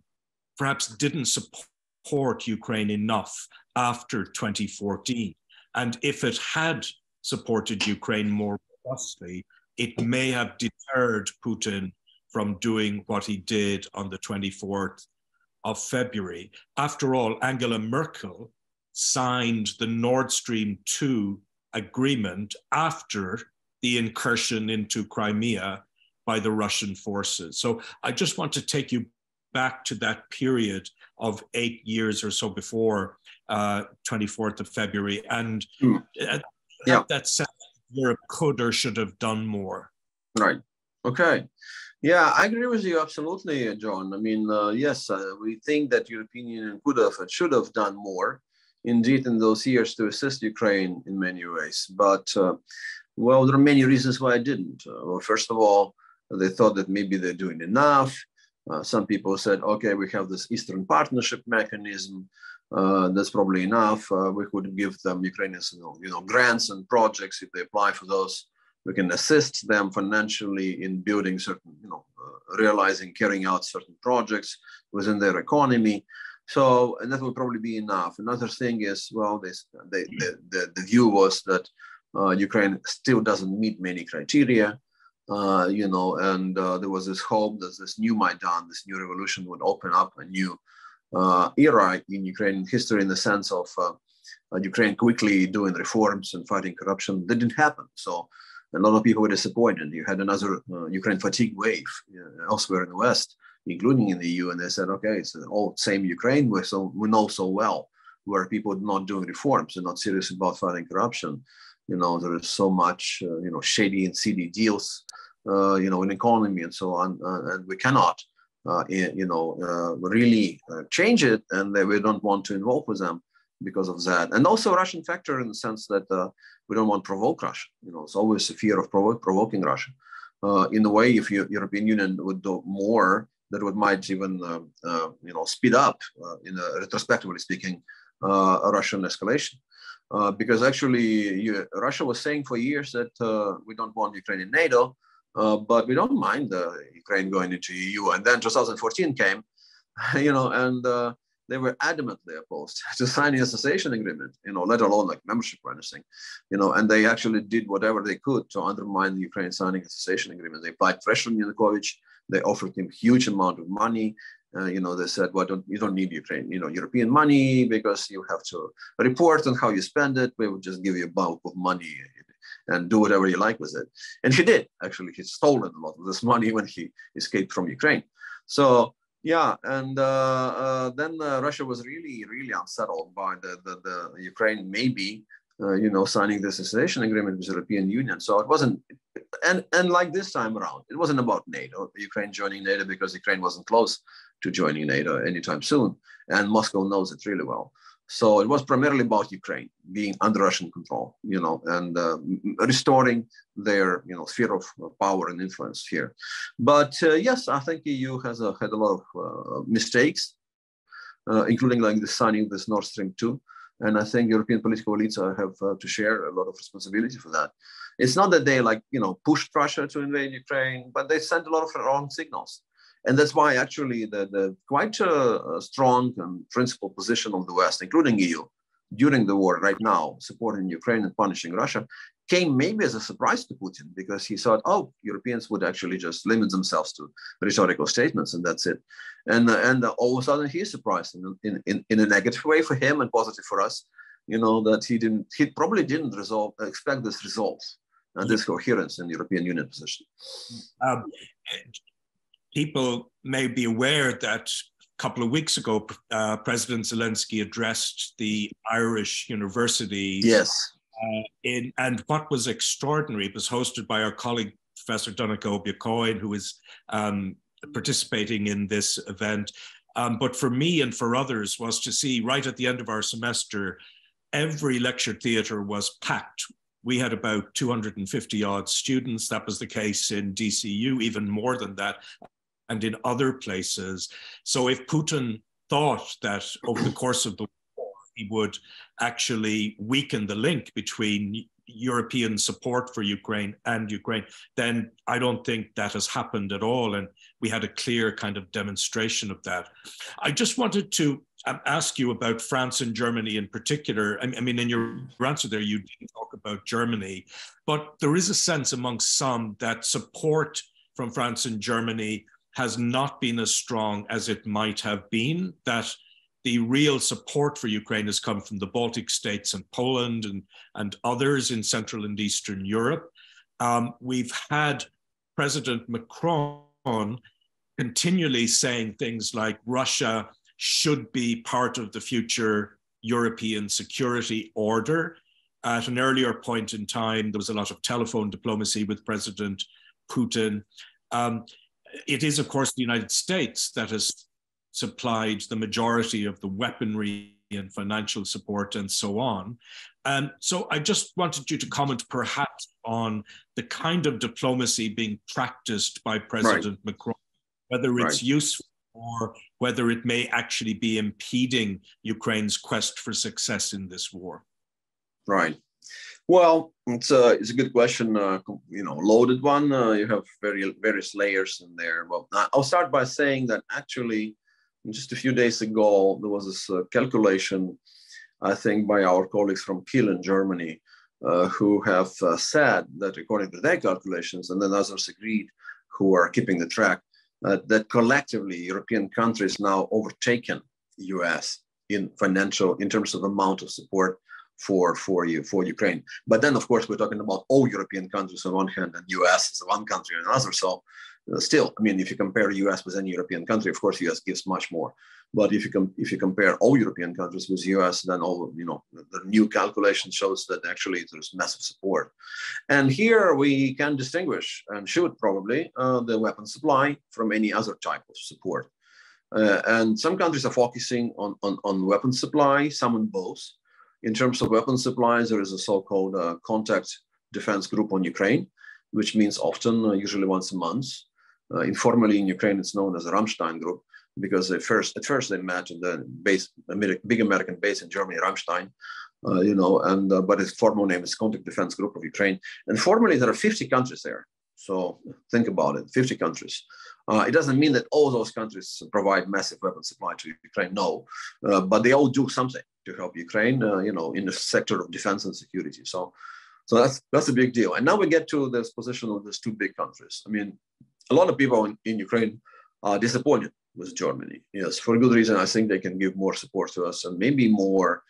perhaps didn't support Ukraine enough after 2014. And if it had supported Ukraine more robustly, it may have deterred Putin from doing what he did on the 24th of February. After all, Angela Merkel signed the Nord Stream 2 agreement after the incursion into Crimea by the Russian forces. So I just want to take you back to that period of 8 years or so before 24th of February. And that sense Europe could or should have done more. Right. Okay. Yeah, I agree with you absolutely, John. I mean, yes, we think that European Union could have and should have done more, indeed, in those years to assist Ukraine in many ways. But, well, there are many reasons why it didn't. Well, first of all, they thought that maybe they're doing enough. Some people said, okay, we have this Eastern Partnership mechanism. That's probably enough. We could give them Ukrainians, grants and projects if they apply for those. We can assist them financially in building certain, realizing, carrying out certain projects within their economy. So, and that would probably be enough. Another thing is, well, the view was that Ukraine still doesn't meet many criteria, and there was this hope that this new Maidan, this new revolution would open up a new era in Ukrainian history in the sense of Ukraine quickly doing reforms and fighting corruption. That didn't happen. So a lot of people were disappointed. You had another Ukraine fatigue wave elsewhere in the West, including in the EU, and they said, okay, it's the old same Ukraine we know so well, where people are not doing reforms and not serious about fighting corruption. There is so much, shady and seedy deals, in economy and so on, and we cannot, really change it, and we don't want to involve with them because of that. And also a Russian factor in the sense that we don't want to provoke Russia. It's always a fear of provoking Russia. In a way, if European Union would do more, that might even, speed up, retrospectively speaking, a Russian escalation. Because actually, Russia was saying for years that we don't want Ukraine in NATO, but we don't mind Ukraine going into EU. And then 2014 came, and they were adamantly opposed to signing association agreement, let alone like membership or anything, and they actually did whatever they could to undermine the Ukraine signing association agreement. They applied pressure on Yanukovych. They offered him huge amount of money. They said, well, you don't need Ukraine, European money because you have to report on how you spend it. We will just give you a bulk of money and do whatever you like with it. And he did, actually. He stole a lot of this money when he escaped from Ukraine. So, yeah, and then Russia was really, really unsettled by the Ukraine maybe, signing this association agreement with the European Union. So it wasn't, and like this time around, it wasn't about NATO, Ukraine joining NATO, because Ukraine wasn't close to joining NATO anytime soon. And Moscow knows it really well. So it was primarily about Ukraine being under Russian control, and restoring their, sphere of power and influence here. But yes, I think EU has had a lot of mistakes, including like the signing of this Nord Stream 2. And I think European political elites have to share a lot of responsibility for that. It's not that they pushed Russia to invade Ukraine, but they sent a lot of wrong signals. And that's why actually the quite a strong and principled position of the West, including EU, during the war right now, supporting Ukraine and punishing Russia, came maybe as a surprise to Putin, because he thought, oh, Europeans would actually just limit themselves to rhetorical statements and that's it. And all of a sudden he's surprised in a negative way for him and positive for us, that he probably didn't expect this resolve and this coherence in the European Union position. People may be aware that a couple of weeks ago, President Zelensky addressed the Irish universities. Yes. And what was extraordinary, it was hosted by our colleague, Professor Dubovyk, who is participating in this event. But for me and for others was to see right at the end of our semester, every lecture theatre was packed. We had about 250 odd students. That was the case in DCU, even more than that, and in other places. So if Putin thought that over the course of the war, he would actually weaken the link between European support for Ukraine and Ukraine, then I don't think that has happened at all. And we had a clear kind of demonstration of that. I just wanted to ask you about France and Germany in particular. I mean, in your answer there, you didn't talk about Germany, but there is a sense amongst some that support from France and Germany has not been as strong as it might have been, that the real support for Ukraine has come from the Baltic states and Poland and others in Central and Eastern Europe. We've had President Macron continually saying things like Russia should be part of the future European security order. At an earlier point in time, there was a lot of telephone diplomacy with President Putin. It is, of course, the United States that has supplied the majority of the weaponry and financial support and so on. So I just wanted you to comment perhaps on the kind of diplomacy being practiced by President Macron, whether it's useful or whether it may actually be impeding Ukraine's quest for success in this war. Right. Well, it's a good question, loaded one. You have various layers in there. Well, I'll start by saying that actually, just a few days ago, there was this calculation, I think, by our colleagues from Kiel in Germany, who have said that according to their calculations, and then others agreed who are keeping the track, that collectively European countries now overtaken US in terms of amount of support for Ukraine. But then, of course, we're talking about all European countries on one hand and US is one country on another. So still, I mean, if you compare US with any European country, of course, US gives much more. But if you compare all European countries with US, then the new calculation shows that actually there's massive support. And here we can distinguish, and should probably, the weapon supply from any other type of support. And some countries are focusing on weapon supply, some on both. In terms of weapon supplies, there is a so-called contact defense group on Ukraine, which means often, usually once a month. Informally in Ukraine, it's known as a Ramstein group, because at first they met in the big American base in Germany, Ramstein, but its formal name is Contact Defense Group of Ukraine. And formally, there are 50 countries there. So think about it, 50 countries. It doesn't mean that all those countries provide massive weapon supply to Ukraine, no, but they all do something to help Ukraine, in the sector of defense and security. So that's a big deal. And now we get to this position of these two big countries. I mean, a lot of people in Ukraine are disappointed with Germany. Yes, for a good reason. I think they can give more support to us and maybe more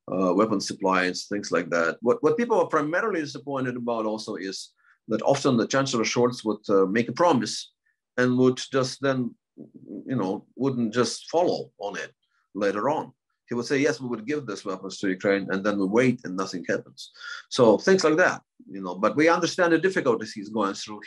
weapon supplies, things like that. What people are primarily disappointed about also is that often the Chancellor Scholz would make a promise and would just then, wouldn't just follow on it later on. He would say, yes, we would give these weapons to Ukraine, and then we wait and nothing happens. So things like that, but we understand the difficulties he's going through.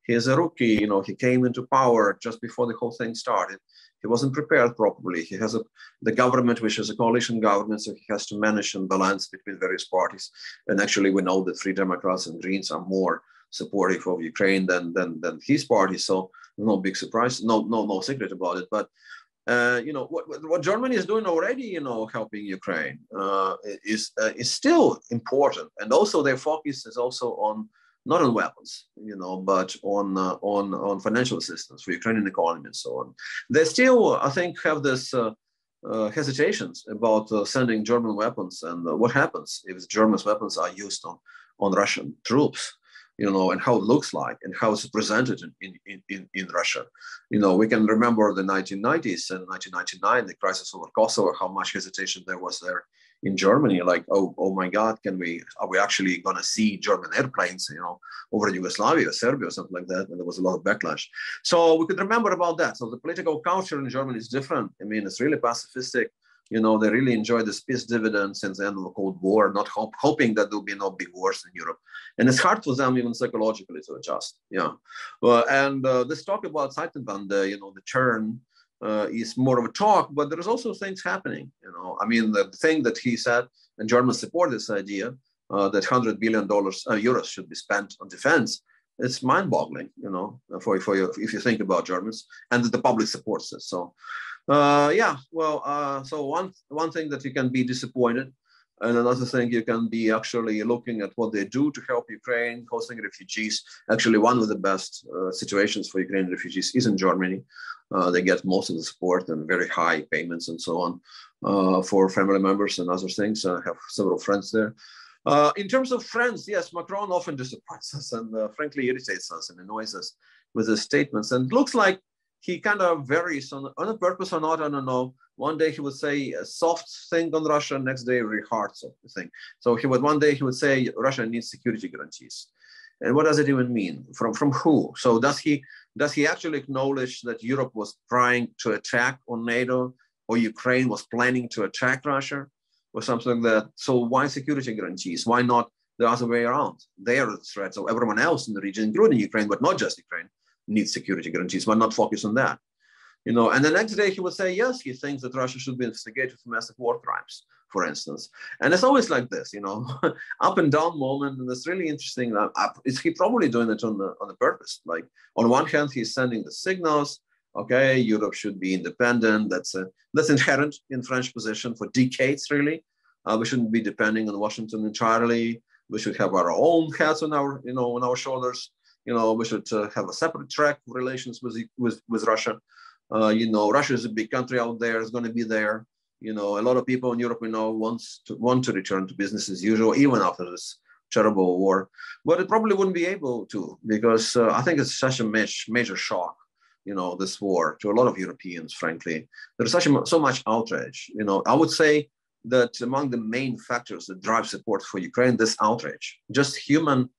He is a rookie, he came into power just before the whole thing started. He wasn't prepared properly. He has the government, which is a coalition government, so he has to manage and balance between various parties. And actually, we know that Free Democrats and Greens are more supportive of Ukraine than his party. So no big surprise, no secret about it. But what Germany is doing already, helping Ukraine is still important. And also their focus is also on not on weapons, but on financial assistance for Ukrainian economy and so on. They still, I think, have this hesitations about sending German weapons and what happens if German weapons are used on Russian troops, and how it looks like and how it's presented in Russia. We can remember the 1990s and 1999, the crisis over Kosovo, how much hesitation there was there in Germany, like, oh my God, are we actually going to see German airplanes, over Yugoslavia, or Serbia, or something like that? And there was a lot of backlash. So we could remember about that. So the political culture in Germany is different. I mean, it's really pacifistic. They really enjoy this peace dividend since the end of the Cold War, not hoping that there'll be no big wars in Europe. And it's hard for them even psychologically to adjust. Yeah. And this talk about Zeitenwende, the turn, is more of a talk, but there's also things happening. I mean, the thing that he said, and Germans support this idea that $100 billion euros should be spent on defense. It's mind-boggling, if you think about Germans, and that the public supports it. So, so one thing that you can be disappointed, and another thing you can be actually looking at what they do to help Ukraine, hosting refugees. Actually, one of the best situations for Ukrainian refugees is in Germany. They get most of the support and very high payments and so on for family members and other things. I have several friends there. In terms of friends, yes, Macron often disappoints us and frankly irritates us and annoys us with his statements. And it looks like he kind of varies on a purpose or not, I don't know. One day he would say a soft thing on Russia, next day a very hard thing. So one day he would say Russia needs security guarantees. And what does it even mean? From who? So does he actually acknowledge that Europe was trying to attack on NATO, or Ukraine was planning to attack Russia, or something like that? So why security guarantees? Why not the other way around? They are the threat. So everyone else in the region, including Ukraine, but not just Ukraine, needs security guarantees. Why not focus on that? And the next day he would say, yes, he thinks that Russia should be investigated for massive war crimes, for instance. And it's always like this, up and down moment. And it's really interesting. Is he probably doing it on the purpose? Like, on one hand, he's sending the signals, okay, Europe should be independent. That's inherent in French position for decades, really. We shouldn't be depending on Washington entirely. We should have our own hats on our shoulders. We should have a separate track of relations with Russia. Russia is a big country out there. It's going to be there. A lot of people in Europe, want to return to business as usual, even after this terrible war. But it probably wouldn't be able to, because I think it's such a major shock, this war to a lot of Europeans, frankly. There's so much outrage. I would say that among the main factors that drive support for Ukraine, this outrage, just human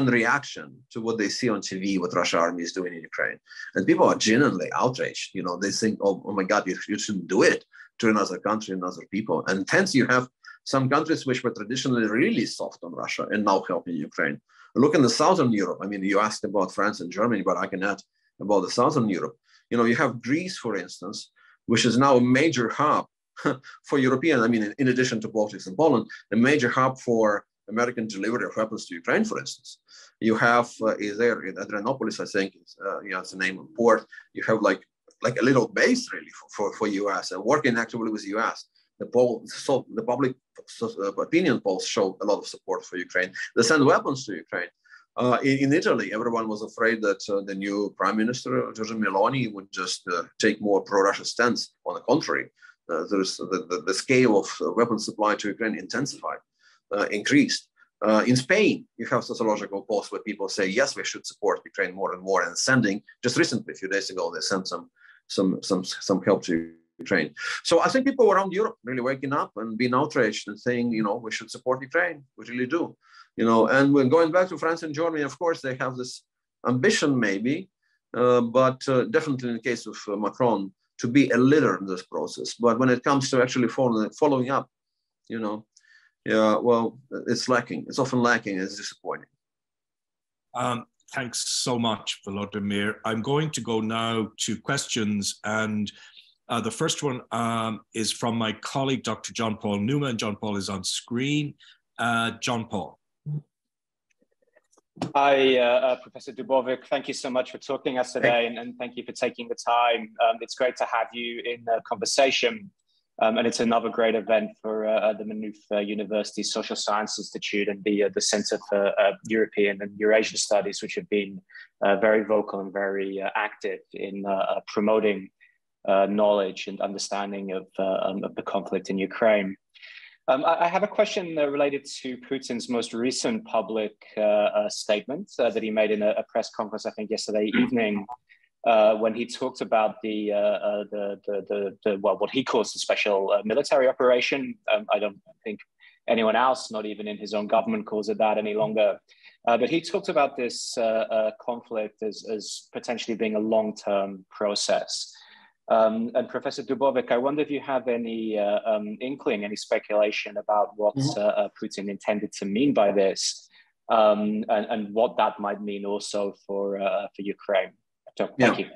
reaction to what they see on TV, what Russian army is doing in Ukraine. And people are genuinely outraged. They think, oh my God, you shouldn't do it to another country and other people. And hence you have some countries which were traditionally really soft on Russia and now helping Ukraine. Look in the Southern Europe. I mean, you asked about France and Germany, but I can add about the Southern Europe. You have Greece, for instance, which is now a major hub for European, in addition to Baltics and Poland, a major hub for American delivery of weapons to Ukraine, for instance. You have there in Adrianopolis, I think, it's the name of port. You have like a little base really for US and working actively with US. The public opinion polls show a lot of support for Ukraine. They send weapons to Ukraine. In Italy, everyone was afraid that the new prime minister, Giorgia Meloni, would just take more pro-Russia stance. On the contrary, there's the scale of weapons supply to Ukraine intensified. Increased. In Spain, you have sociological polls where people say, yes, we should support Ukraine more and more, and sending, just recently, a few days ago, they sent some help to Ukraine. So I think people around Europe really waking up and being outraged and saying, we should support Ukraine. We really do. And when going back to France and Germany, of course, they have this ambition maybe, but definitely in the case of Macron, to be a leader in this process. But when it comes to actually following up, yeah, well, it's lacking. It's often lacking. It's disappointing. Thanks so much, Volodymyr. I'm going to go now to questions, and the first one is from my colleague, Dr. John Paul Newman. John Paul is on screen. John Paul. Hi, Professor Dubovyk. Thank you so much for talking to us today, and thank you for taking the time. It's great to have you in the conversation. And it's another great event for the Maynooth University Social Science Institute and the Center for European and Eurasian Studies, which have been very vocal and very active in promoting knowledge and understanding of the conflict in Ukraine. I have a question related to Putin's most recent public statement that he made in a press conference, I think yesterday evening, when he talked about what he calls the special military operation. I don't think anyone else, not even in his own government, calls it that any longer. But he talked about this conflict as potentially being a long-term process. And Professor Dubovyk, I wonder if you have any inkling, any speculation about what Putin intended to mean by this, and what that might mean also for Ukraine. So, thank you.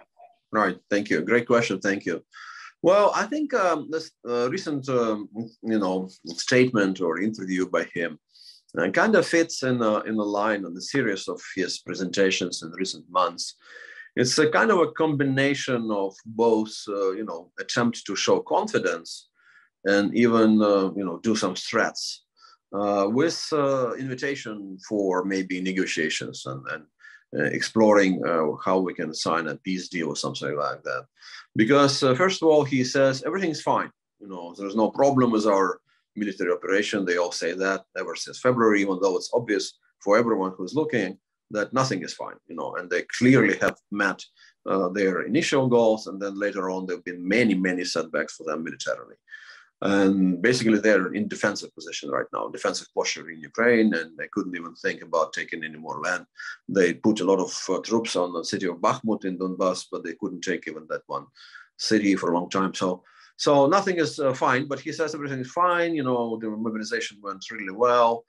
Right. Thank you. Great question. Thank you. Well, I think this recent, statement or interview by him kind of fits in the line on the series of his presentations in recent months. It's a kind of a combination of both, attempts to show confidence and even, do some threats with invitation for maybe negotiations and exploring how we can sign a peace deal or something like that. Because first of all, he says everything's fine. There's no problem with our military operation. They all say that ever since February, even though it's obvious for everyone who's looking that nothing is fine, and they clearly have met their initial goals. And then later on, there have been many, many setbacks for them militarily. And basically, they're in defensive position right now, defensive posture in Ukraine, and they couldn't even think about taking any more land. They put a lot of troops on the city of Bakhmut in Donbass, but they couldn't take even that one city for a long time. So nothing is fine, but he says everything is fine. The mobilization went really well.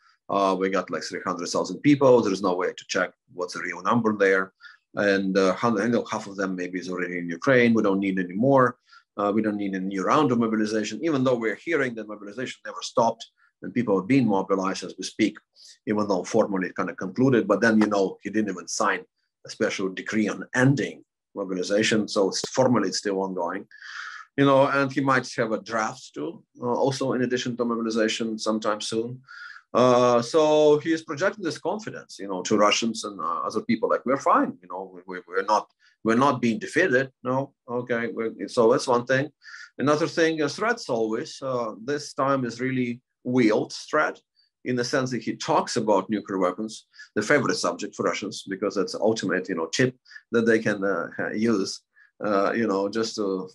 We got like 300,000 people. There's no way to check what's the real number there. And half of them maybe is already in Ukraine. We don't need any more. We don't need a new round of mobilization, even though we're hearing that mobilization never stopped and people are being mobilized as we speak, even though formally it kind of concluded. But then, he didn't even sign a special decree on ending mobilization. So formally it's still ongoing, and he might have a draft too, also in addition to mobilization sometime soon. So he is projecting this confidence, to Russians and other people, like we're fine, we're not being defeated. No, okay. So that's one thing. Another thing is threats always. This time is really wheeled threat in the sense that he talks about nuclear weapons, the favorite subject for Russians, because that's the ultimate, chip that they can use, just to,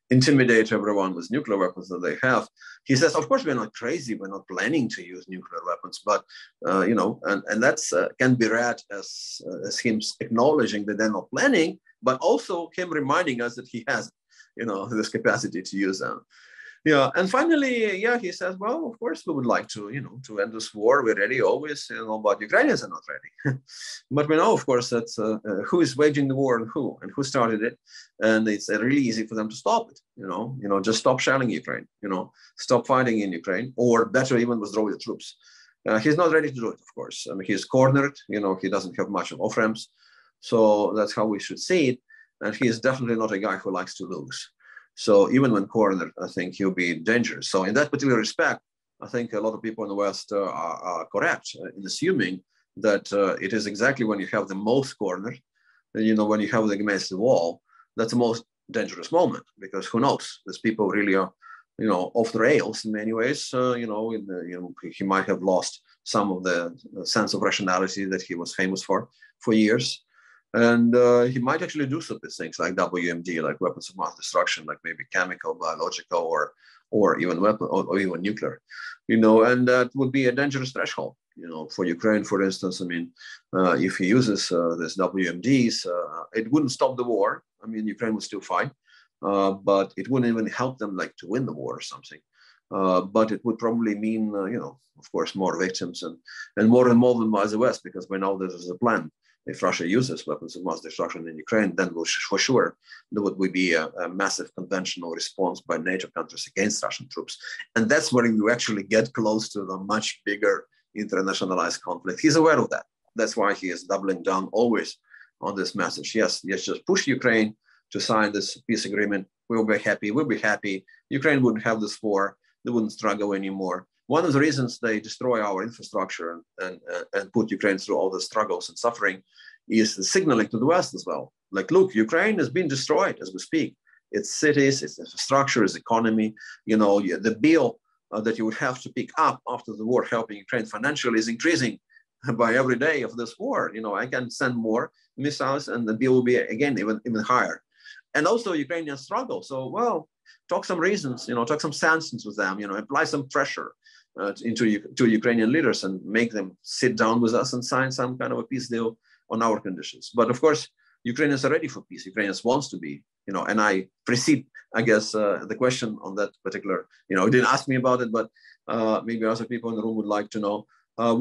intimidate everyone with nuclear weapons that they have. He says, of course, we're not crazy. We're not planning to use nuclear weapons, but, and that's can be read as him acknowledging that they're not planning, but also him reminding us that he has, this capacity to use them. Yeah, and finally, he says, well, of course, we would like to, to end this war. We're ready always, but Ukrainians are not ready. But we know, of course, that who is waging the war and who started it. And it's really easy for them to stop it, just stop shelling Ukraine, stop fighting in Ukraine, or better, even withdraw the troops. He's not ready to do it, of course. I mean, he's cornered, he doesn't have much of off-ramps. So that's how we should see it. And he is definitely not a guy who likes to lose. So even when cornered, I think he'll be dangerous. So in that particular respect, I think a lot of people in the West are correct in assuming that it is exactly when you have the most cornered, when you have the against the wall, that's the most dangerous moment, because who knows? These people really are, off the rails in many ways. He might have lost some of the sense of rationality that he was famous for years. And he might actually do stupid things like WMD, like weapons of mass destruction, like maybe chemical, biological, or even weapon, or even nuclear, and that would be a dangerous threshold, for Ukraine, for instance. I mean, if he uses this WMDs, it wouldn't stop the war. I mean, Ukraine would still fight, but it wouldn't even help them like to win the war or something. but it would probably mean, of course, more victims and more involvement by the West, because we know this is a plan. If Russia uses weapons of mass destruction in Ukraine, then for sure there would be a massive conventional response by NATO countries against Russian troops. And that's where you actually get close to the much bigger internationalized conflict. He's aware of that. That's why he is doubling down always on this message. Yes, just push Ukraine to sign this peace agreement. We'll be happy. Ukraine wouldn't have this war. They wouldn't struggle anymore. One of the reasons they destroy our infrastructure and put Ukraine through all the struggles and suffering is the signaling to the West as well. Like, look, Ukraine has been destroyed as we speak. Its cities, its infrastructure, its economy, the bill that you would have to pick up after the war helping Ukraine financially is increasing by every day of this war. I can send more missiles and the bill will be, again, even higher. And also Ukrainian struggle. So, well, talk some reasons, talk some sanctions with them, apply some pressure to Ukrainian leaders and make them sit down with us and sign some kind of a peace deal on our conditions. But of course, Ukrainians are ready for peace. Ukrainians wants to be, and I precede, I guess, the question on that particular, didn't ask me about it, but maybe other people in the room would like to know.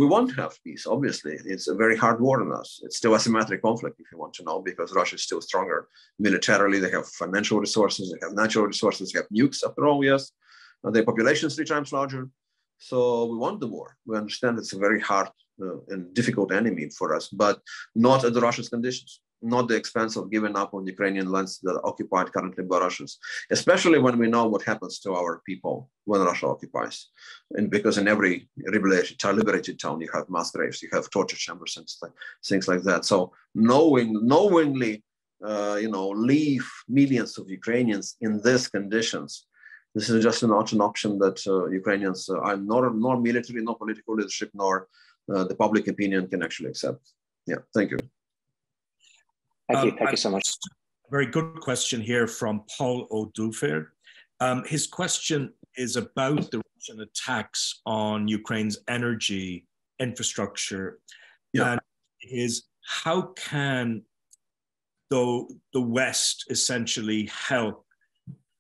We want to have peace, obviously. It's a very hard war on us. It's still asymmetric conflict, if you want to know, because Russia is still stronger militarily. They have financial resources, they have natural resources, they have nukes, after all, yes. Their population is 3 times larger. So we want the war. We understand it's a very hard and difficult enemy for us, but not at the Russia's conditions, not at the expense of giving up on Ukrainian lands that are occupied currently by Russians, especially when we know what happens to our people when Russia occupies. And because in every liberated town, you have mass graves, you have torture chambers and things like that. So knowingly, leave millions of Ukrainians in these conditions. This is just not an option that Ukrainians, nor military, nor political leadership, nor the public opinion can actually accept. Yeah, thank you. Thank you so much. Very good question here from Paul O'Dufair. His question is about the Russian attacks on Ukraine's energy infrastructure. Yeah. And is how can the West essentially help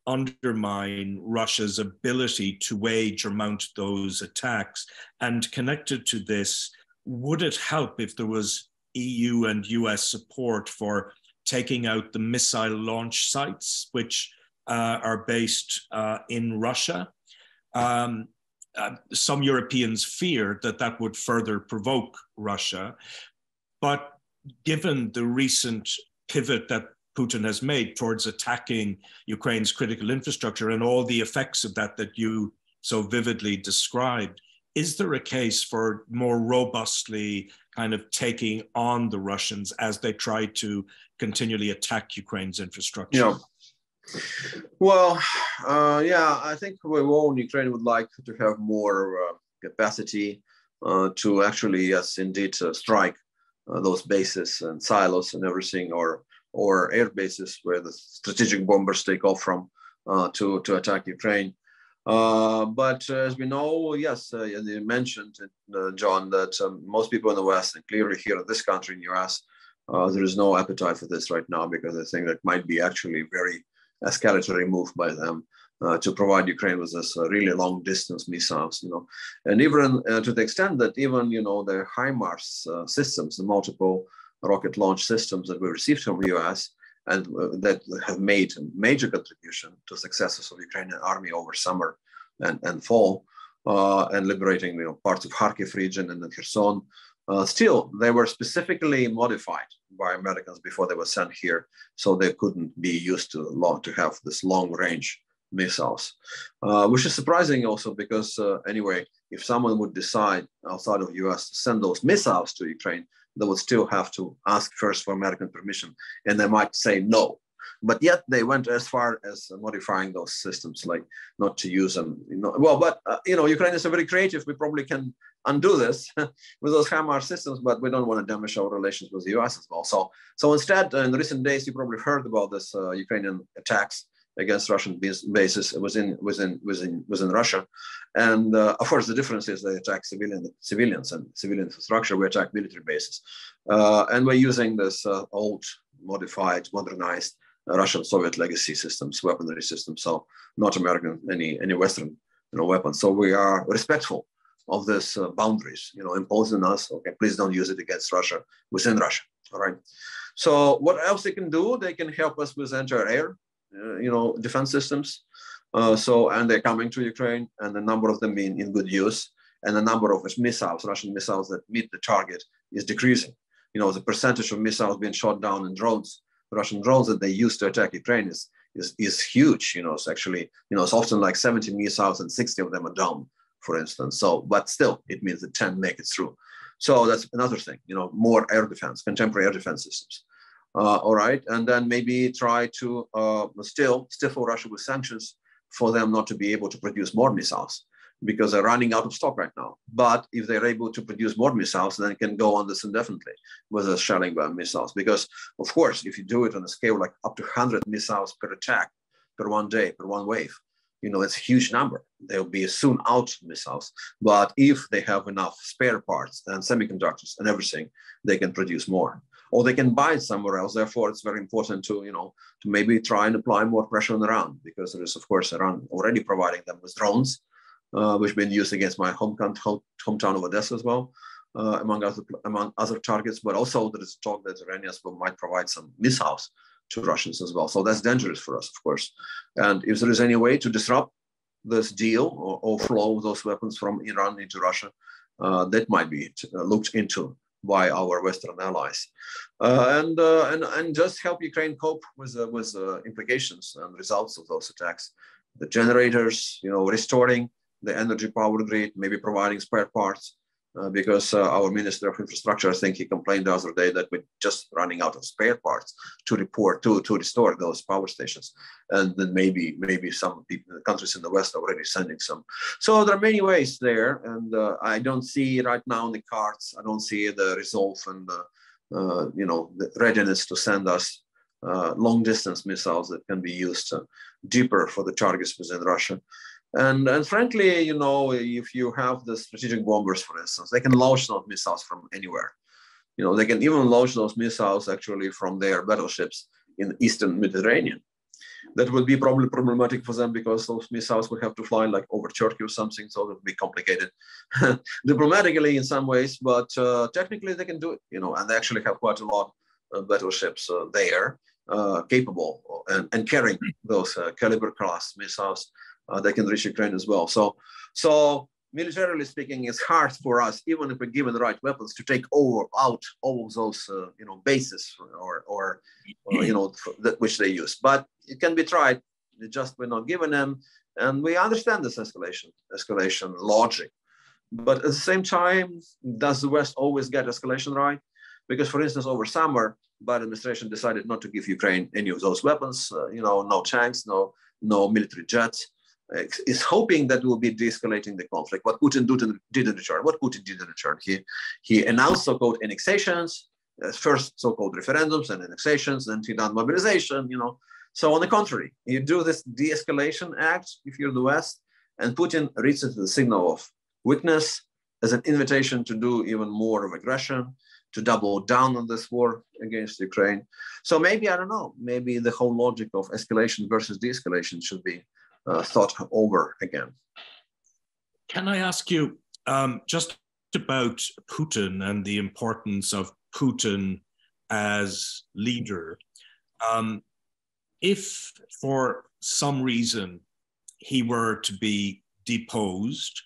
undermine Russia's ability to wage or mount those attacks? And connected to this, would it help if there was EU and US support for taking out the missile launch sites, which are based in Russia? Some Europeans fear that would further provoke Russia. But given the recent pivot that Putin has made towards attacking Ukraine's critical infrastructure and all the effects of that you so vividly described, is there a case for more robustly kind of taking on the Russians as they try to continually attack Ukraine's infrastructure? Yeah. Well, I think we all in Ukraine would like to have more capacity to actually, yes, indeed, strike those bases and silos and everything, or air bases where the strategic bombers take off from to attack Ukraine. But as we know, yes, you mentioned, John, that most people in the West, and clearly here in this country, in the US, there is no appetite for this right now, because I think that might be actually a very escalatory move by them to provide Ukraine with this really long distance missiles, and even to the extent that even, the HIMARS systems, the multiple rocket launch systems that we received from the US and that have made a major contribution to successes of the Ukrainian army over summer and fall and liberating parts of Kharkiv region and then Kherson. Still, they were specifically modified by Americans before they were sent here, so they couldn't be used to have this long range missiles, which is surprising also because anyway, if someone would decide outside of the US to send those missiles to Ukraine, they would still have to ask first for American permission, and they might say no. But yet they went as far as modifying those systems, like not to use them. Ukrainians are very creative. We probably can undo this with those HIMARS systems, but we don't want to damage our relations with the US as well. So instead, in recent days, you probably heard about this Ukrainian attacks against Russian bases within Russia. And of course, the difference is they attack civilians and civilian infrastructure. We attack military bases. And we're using this old, modified, modernized Russian Soviet legacy systems, weaponry systems. So not American, any Western weapons. So we are respectful of this boundaries, imposed on us. Okay, please don't use it against Russia within Russia. All right. So what else they can do? They can help us with anti-air, defense systems. And they're coming to Ukraine, and a number of them in good use, and the number of missiles, Russian missiles that meet the target, is decreasing. The percentage of missiles being shot down in drones, Russian drones that they use to attack Ukraine is huge. It's actually, it's often like 70 missiles and 60 of them are down, for instance. So, but still, it means that 10 make it through. So that's another thing, more air defense, contemporary air defense systems. All right, and then maybe try to still stifle Russia with sanctions for them not to be able to produce more missiles, because they're running out of stock right now. But if they're able to produce more missiles, then it can go on this indefinitely with the shelling by missiles. Because, of course, if you do it on a scale like up to 100 missiles per attack, per one day, per one wave, it's a huge number. They'll be soon out of missiles. But if they have enough spare parts and semiconductors and everything, they can produce more. Or they can buy it somewhere else. Therefore, it's very important to, to maybe try and apply more pressure on Iran, because there is, of course, Iran already providing them with drones, which have been used against my hometown of Odessa as well, among other targets. But also there is talk that Iranians might provide some missiles to Russians as well. So that's dangerous for us, of course. And if there is any way to disrupt this deal or flow of those weapons from Iran into Russia, that might be looked into by our Western allies, and just help Ukraine cope with implications and results of those attacks. The generators, restoring the energy power grid, maybe providing spare parts, because our Minister of Infrastructure, I think he complained the other day that we're just running out of spare parts to restore those power stations. And then maybe some people, countries in the West are already sending some. So there are many ways there, and I don't see right now in the cards, I don't see the resolve and the readiness to send us long distance missiles that can be used deeper for the targets within Russia. And frankly, if you have the strategic bombers, for instance, they can launch those missiles from anywhere. They can even launch those missiles actually from their battleships in the Eastern Mediterranean. That would be probably problematic for them, because those missiles would have to fly like over Turkey or something, so that would be complicated diplomatically in some ways, but technically they can do it, and they actually have quite a lot of battleships there capable and carrying those caliber class missiles. They can reach Ukraine as well. So militarily speaking, it's hard for us, even if we're given the right weapons, to take out all of those bases or which they use. But it can be tried. We're not given them, and we understand this escalation logic. But at the same time, does the West always get escalation right? Because, for instance, over summer, Biden administration decided not to give Ukraine any of those weapons. No tanks, no military jets. Is hoping that will be de-escalating the conflict. What Putin did in return, he announced so-called annexations, first so-called referendums and annexations, then he done mobilization, So on the contrary, you do this de-escalation act if you're the West, and Putin reads it as a signal of weakness, as an invitation to do even more of aggression, to double down on this war against Ukraine. So maybe, I don't know, maybe the whole logic of escalation versus de-escalation should be thought over again. Can I ask you just about Putin and the importance of Putin as leader? If for some reason he were to be deposed,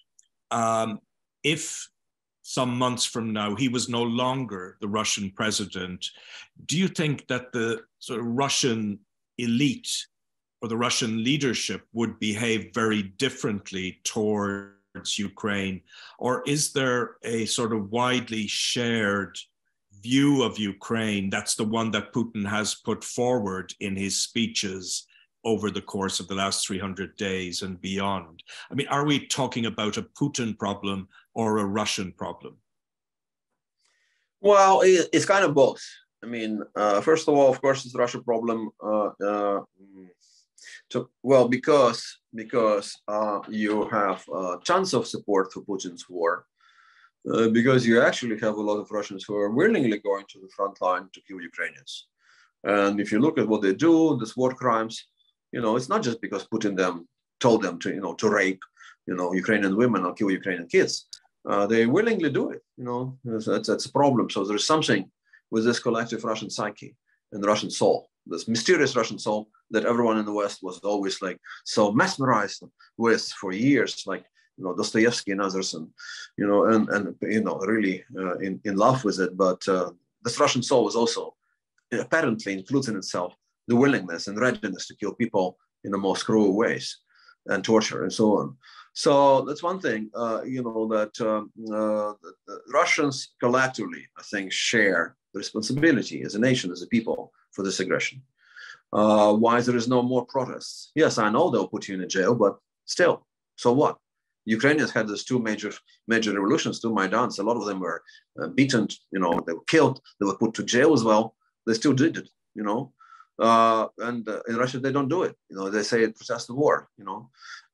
if some months from now he was no longer the Russian president, do you think that the sort of Russian elite or the Russian leadership would behave very differently towards Ukraine? Or is there a sort of widely shared view of Ukraine that's the one that Putin has put forward in his speeches over the course of the last 300 days and beyond? I mean, are we talking about a Putin problem or a Russian problem? Well, it's kind of both. I mean, first of all, of course, it's a Russia problem. Because you have tons of support for Putin's war, because you actually have a lot of Russians who are willingly going to the front line to kill Ukrainians. And if you look at what they do, these war crimes, it's not just because Putin told them to rape, Ukrainian women or kill Ukrainian kids. They willingly do it. That's a problem. So there's something with this collective Russian psyche and Russian soul, this mysterious Russian soul that everyone in the West was always like so mesmerized with for years, like Dostoevsky and others, and really in love with it. But this Russian soul is also apparently includes in itself the willingness and readiness to kill people in the most cruel ways and torture and so on. So that's one thing, that the Russians collectively, I think, share the responsibility as a nation, as a people, for this aggression. Why there is no more protests? Yes, I know they'll put you in jail, but still, so what? Ukrainians had these two major revolutions, two Maidans. A lot of them were beaten, they were killed, they were put to jail as well. They still did it, and in Russia, they don't do it. They say it protest the war,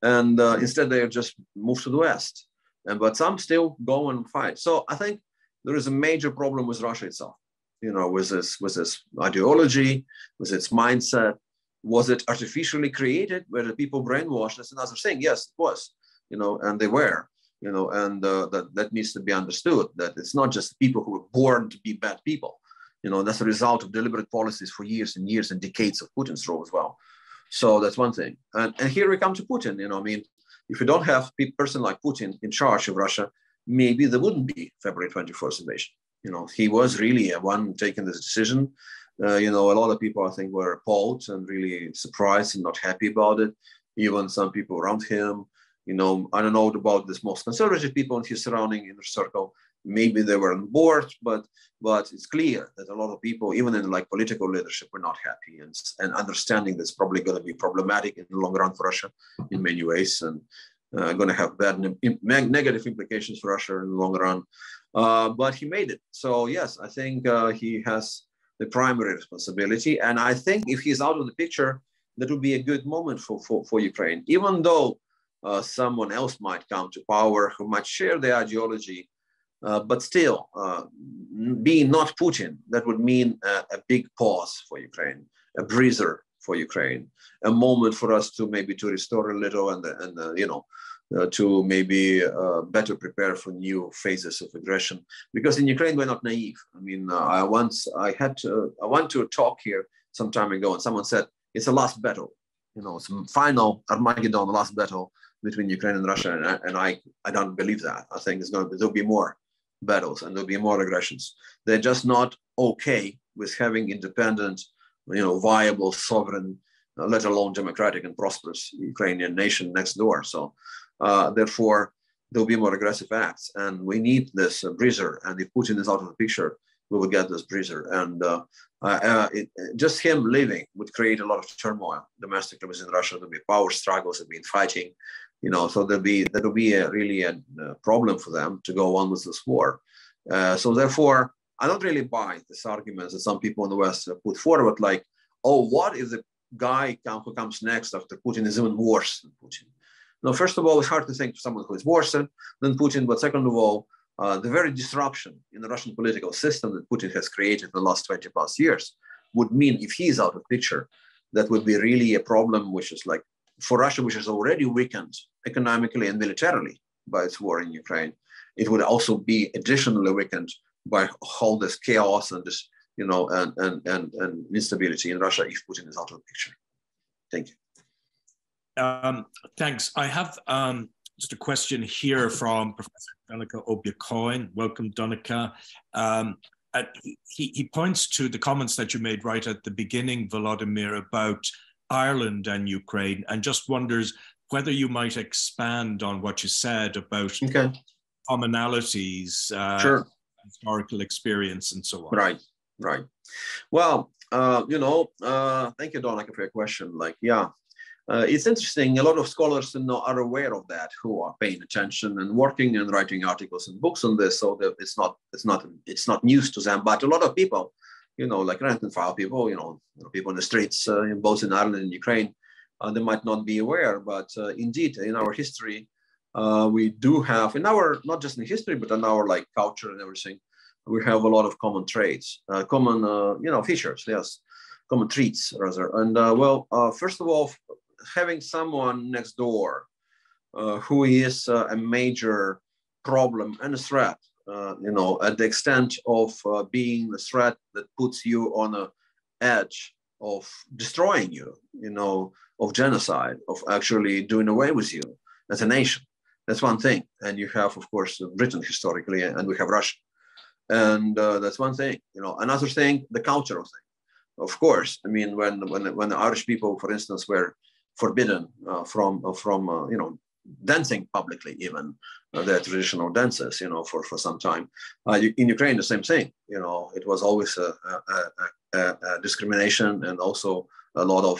and instead they just move to the West. But some still go and fight. So I think there is a major problem with Russia itself, with this ideology, with its mindset. Was it artificially created? Were the people brainwashed? That's another thing. Yes, it was, and they were, and that needs to be understood, that it's not just people who were born to be bad people. That's a result of deliberate policies for years and years and decades of Putin's rule as well. So that's one thing. And here we come to Putin. If you don't have a person like Putin in charge of Russia, maybe there wouldn't be February 24th invasion. He was really one taking this decision. A lot of people, I think, were appalled and really surprised and not happy about it. Even some people around him, I don't know about this most conservative people in his surrounding inner circle. Maybe they were on board, but it's clear that a lot of people, even in political leadership, were not happy and understanding that's probably going to be problematic in the long run for Russia in many ways, and going to have bad negative implications for Russia in the long run. But he made it. So yes, I think he has the primary responsibility. And I think if he's out of the picture, that would be a good moment for Ukraine, even though someone else might come to power who might share the ideology. But still, being not Putin, that would mean a big pause for Ukraine, a breather for Ukraine, a moment for us to maybe to restore a little and to maybe better prepare for new phases of aggression. Because in Ukraine, we're not naive. I went to a talk here some time ago, and someone said it's a last battle, it's a final Armageddon, last battle between Ukraine and Russia, and I don't believe that. I think there'll be more battles and there'll be more aggressions. They're just not okay with having independent, viable, sovereign, let alone democratic and prosperous Ukrainian nation next door. So therefore, there'll be more aggressive acts, and we need this breather. And if Putin is out of the picture, we will get this breather. And just him leaving would create a lot of turmoil domestically within Russia. There'll be power struggles, there'll be fighting. So that'll be really a problem for them to go on with this war. So therefore, I don't really buy this argument that some people in the West put forward, like, oh, what if the guy who comes next after Putin is even worse than Putin? No, first of all, it's hard to think of someone who is worse than Putin. But second of all, the very disruption in the Russian political system that Putin has created in the last 20 plus years would mean, if he's out of the picture, that would be really a problem, which is like, for Russia, which is already weakened economically and militarily by its war in Ukraine, it would also be additionally weakened by all this chaos and this, and instability in Russia if Putin is out of the picture. Thank you. Thanks. I have just a question here from Professor Donica Obyakoin. Welcome, Donica. He points to the comments that you made right at the beginning, Volodymyr, about Ireland and Ukraine, and just wonders whether you might expand on what you said about commonalities, sure, historical experience, and so on. Right. Well, thank you, Donica, for your question. It's interesting. A lot of scholars are aware of that, who are paying attention and working and writing articles and books on this. So that it's not news to them. But a lot of people, like rank and file people, people in the streets, both in Ireland and Ukraine, they might not be aware. But indeed, in our history, we do have, not just in history, but in our culture and everything, we have a lot of common traits, common features, yes, common traits rather. And first of all, having someone next door who is a major problem and a threat, at the extent of being a threat that puts you on an edge of destroying you, of genocide, of actually doing away with you as a nation. That's one thing. And you have, of course, Britain historically, and we have Russia. And that's one thing. Another thing, the cultural thing. Of course, I mean, when the Irish people, for instance, were forbidden from dancing publicly, even their traditional dances, for some time. In Ukraine, the same thing. It was always a discrimination, and also a lot of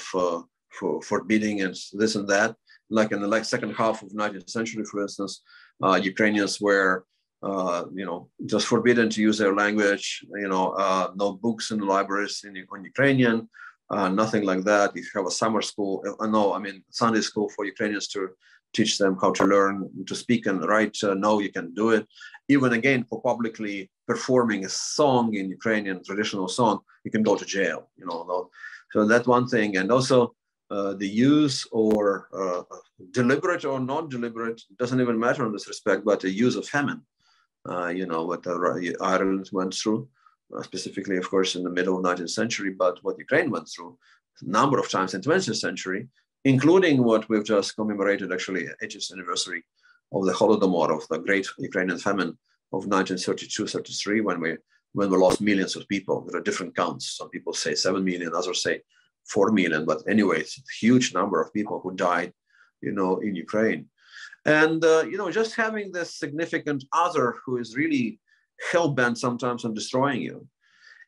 forbidding and this and that. Like in the second half of 19th century, for instance, Ukrainians were, just forbidden to use their language. No books in the libraries on Ukrainian. Nothing like that. If you have a summer school, Sunday school for Ukrainians to teach them how to learn to speak and write, no, you can do it. Even again, for publicly performing a song in Ukrainian, traditional song, you can go to jail, So that's one thing. And also the use or deliberate or not deliberate, doesn't even matter in this respect, but the use of famine, what Ireland went through. Specifically, of course, in the middle of 19th century, but what Ukraine went through a number of times in 20th century, including what we've just commemorated, actually, 80th anniversary of the Holodomor, of the great Ukrainian famine of 1932-33, when we lost millions of people. There are different counts. Some people say 7 million, others say 4 million, but anyway, it's a huge number of people who died, in Ukraine. And, just having this significant other who is really hell-bent sometimes on destroying you.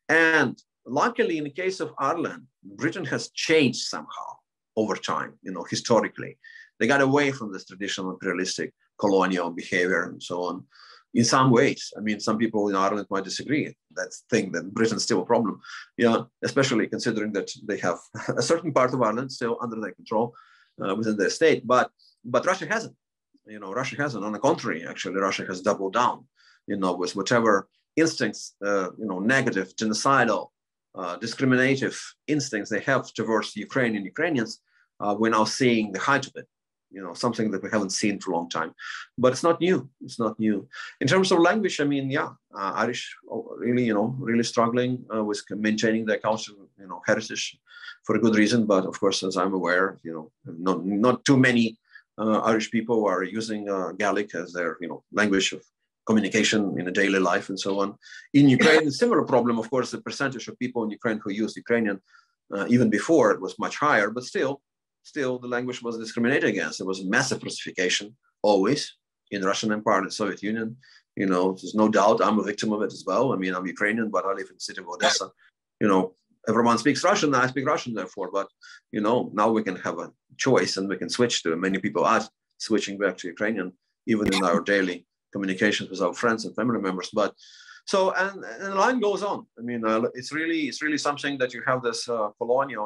And luckily, in the case of Ireland, Britain has changed somehow over time, historically. They got away from this traditional imperialistic colonial behavior and so on. In some ways, I mean, some people in Ireland might disagree. That's think that Britain's still a problem, especially considering that they have a certain part of Ireland still under their control within their state. But Russia hasn't. Russia hasn't. On the contrary, actually, Russia has doubled down. With whatever instincts, negative, genocidal, discriminative instincts they have towards Ukraine and Ukrainians, we're now seeing the height of it, something that we haven't seen for a long time. But it's not new. It's not new. In terms of language, I mean, Irish really, really struggling with maintaining their cultural, heritage for a good reason. But of course, as I'm aware, not too many Irish people are using Gaelic as their, language of communication in a daily life and so on. In Ukraine, a similar problem, of course, the percentage of people in Ukraine who use Ukrainian, even before it was much higher, but still the language was discriminated against. There was massive Russification always in the Russian Empire and the Soviet Union. There's no doubt I'm a victim of it as well. I mean, I'm Ukrainian, but I live in the city of Odessa. Everyone speaks Russian, I speak Russian therefore, but, now we can have a choice and we can switch to it. Many people are switching back to Ukrainian, even in our daily communications with our friends and family members. But so, and the line goes on. I mean, it's really something that you have this colonial,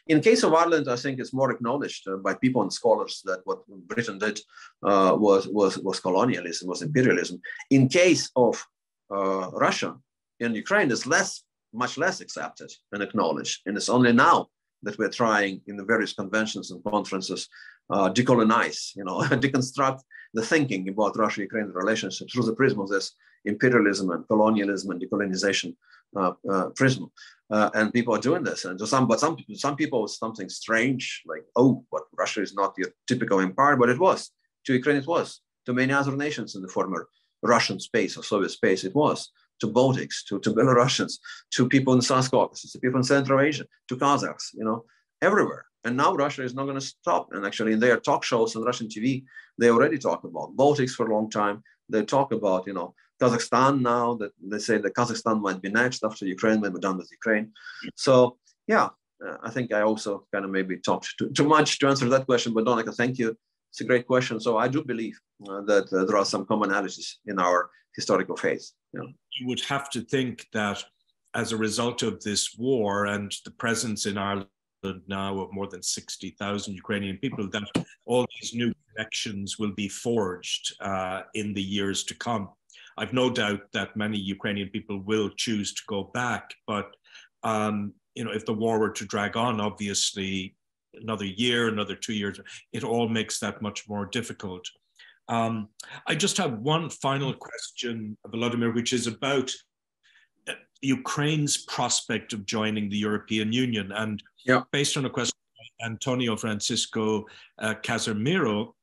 In case of Ireland, I think it's more acknowledged by people and scholars that what Britain did was colonialism, was imperialism. In case of Russia and Ukraine, it's much less accepted and acknowledged. And it's only now that we're trying in the various conventions and conferences decolonize, deconstruct the thinking about Russia-Ukraine relationship through the prism of this imperialism and colonialism and decolonization prism. And people are doing this. And some people, something strange, like, but Russia is not your typical empire, but it was. To Ukraine, it was. To many other nations in the former Russian space or Soviet space, it was. To Baltics, to Belarusians, to people in South Caucasus, to people in Central Asia, to Kazakhs, everywhere. And now Russia is not going to stop. And actually in their talk shows on Russian TV, they already talk about Baltics for a long time. They talk about, Kazakhstan now, that they say that Kazakhstan might be next after Ukraine when we're done with Ukraine. So, I think I also kind of maybe talked too much to answer that question, but Donica, thank you. It's a great question. So I do believe that there are some commonalities in our historical faith. You would have to think that as a result of this war and the presence in Ireland now of more than 60,000 Ukrainian people, that all these new connections will be forged in the years to come. I've no doubt that many Ukrainian people will choose to go back, but if the war were to drag on, obviously another year, another 2 years, it all makes that much more difficult. I just have one final question, Volodymyr, which is about Ukraine's prospect of joining the European Union. And based on a question by Antonio Francisco Casemiro,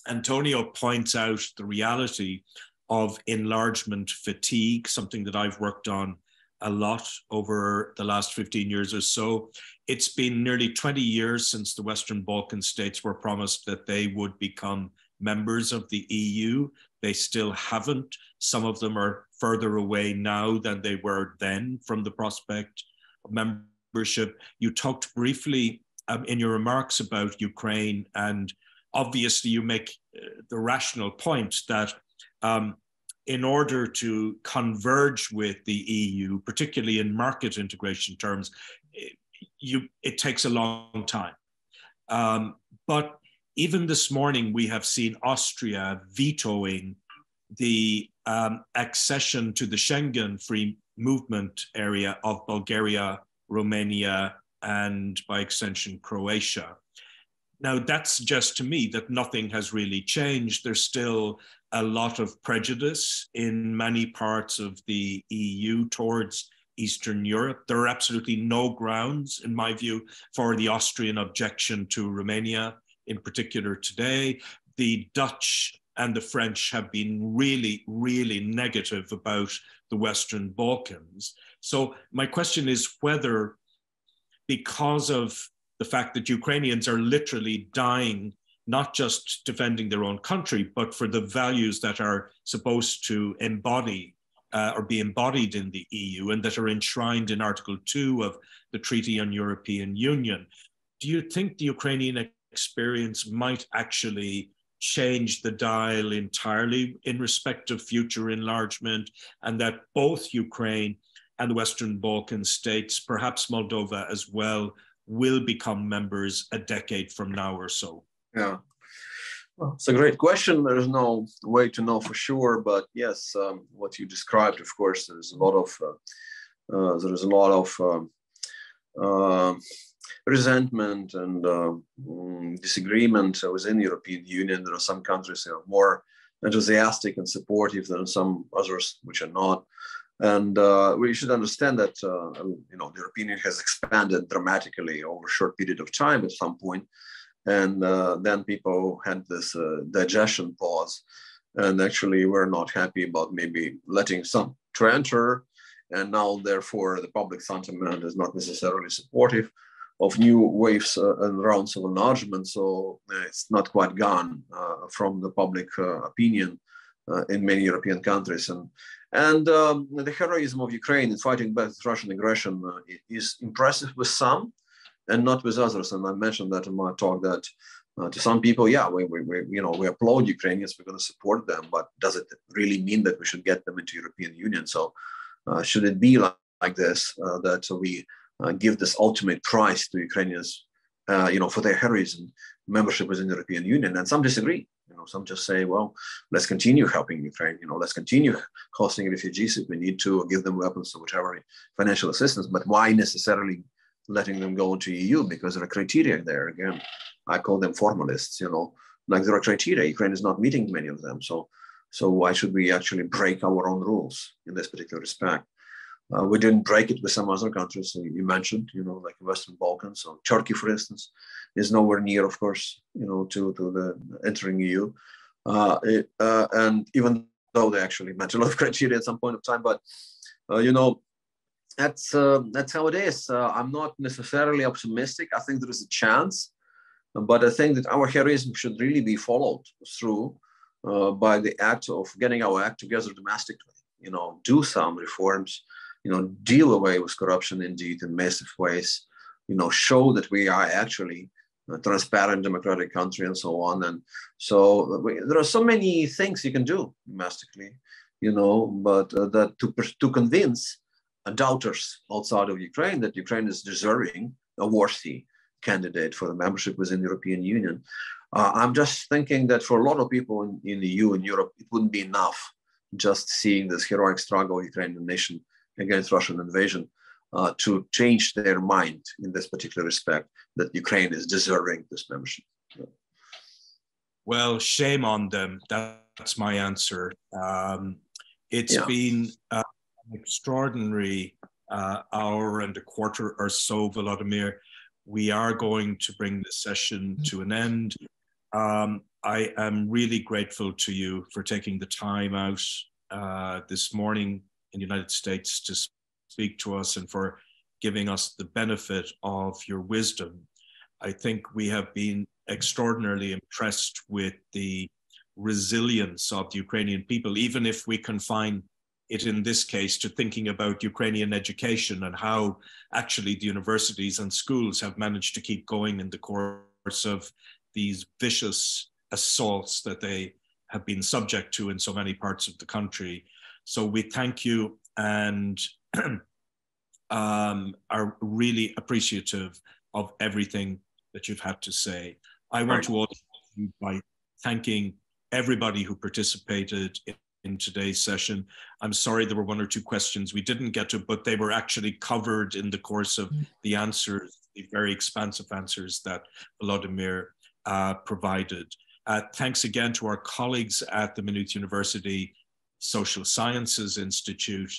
Antonio points out the reality of enlargement fatigue, something that I've worked on a lot over the last 15 years or so. It's been nearly 20 years since the Western Balkan states were promised that they would become members of the EU. They still haven't. Some of them are further away now than they were then from the prospect of membership. You talked briefly in your remarks about Ukraine, and obviously you make the rational point that in order to converge with the EU, particularly in market integration terms, it takes a long time. But even this morning, we have seen Austria vetoing the accession to the Schengen free movement area of Bulgaria, Romania, and by extension, Croatia. Now, that suggests to me that nothing has really changed. There's still a lot of prejudice in many parts of the EU towards Eastern Europe. There are absolutely no grounds, in my view, for the Austrian objection to Romania in particular today. The Dutch and the French have been really, really negative about the Western Balkans. So my question is whether, because of the fact that Ukrainians are literally dying, not just defending their own country, but for the values that are supposed to embody or be embodied in the EU and that are enshrined in Article 2 of the Treaty on European Union, do you think the Ukrainian experience might actually change the dial entirely in respect of future enlargement, and that both Ukraine and the Western Balkan states, perhaps Moldova as well, will become members a decade from now or so? Yeah, well, it's a great question. There's no way to know for sure, but yes, what you described, of course, there's a lot of resentment and disagreement within the European Union. There are some countries that are more enthusiastic and supportive than some others which are not. And we should understand that the European Union has expanded dramatically over a short period of time at some point. And then people had this digestion pause, and actually we're not happy about maybe letting some to enter. And now, therefore, the public sentiment is not necessarily supportive of new waves and rounds of enlargement. So it's not quite gone from the public opinion in many European countries. And the heroism of Ukraine in fighting back Russian aggression is impressive with some and not with others. And I mentioned that in my talk that to some people, yeah, we applaud Ukrainians, we're going to support them, but does it really mean that we should get them into European Union? So should it be like this, that we give this ultimate prize to Ukrainians, for their heroism, membership within the European Union? And some disagree. Some just say, well, let's continue helping Ukraine. Let's continue hosting refugees if we need to, or give them weapons or whatever, financial assistance. But why necessarily letting them go into EU? Because there are criteria there. Again, I call them formalists. Like there are criteria. Ukraine is not meeting many of them. So why should we actually break our own rules in this particular respect? We didn't break it with some other countries you mentioned, like Western Balkans. So Turkey, for instance, is nowhere near, of course, to the entering EU. And even though they actually met a lot of criteria at some point of time, but that's how it is. I'm not necessarily optimistic. I think there is a chance, but I think that our heroism should really be followed through by the act of getting our act together domestically. Do some reforms. Deal away with corruption indeed in massive ways, show that we are actually a transparent democratic country and so on. And so there are so many things you can do domestically, but that to convince doubters outside of Ukraine that Ukraine is deserving a worthy candidate for the membership within the European Union. I'm just thinking that for a lot of people in the EU and Europe, it wouldn't be enough just seeing this heroic struggle of the Ukrainian nation against Russian invasion. to change their mind in this particular respect, that Ukraine is deserving this membership. Well, shame on them. That's my answer. It's been an extraordinary hour and a quarter or so, Volodymyr. We are going to bring this session to an end. I am really grateful to you for taking the time out this morning in the United States to speak to us and for giving us the benefit of your wisdom. I think we have been extraordinarily impressed with the resilience of the Ukrainian people, even if we confine it in this case to thinking about Ukrainian education and how actually the universities and schools have managed to keep going in the course of these vicious assaults that they have been subject to in so many parts of the country. So we thank you and are really appreciative of everything that you've had to say. I want to also conclude by thanking everybody who participated in today's session. I'm sorry there were one or two questions we didn't get to, but they were actually covered in the course of the answers, the very expansive answers that Volodymyr provided. Thanks again to our colleagues at the Maynooth University Social Sciences Institute,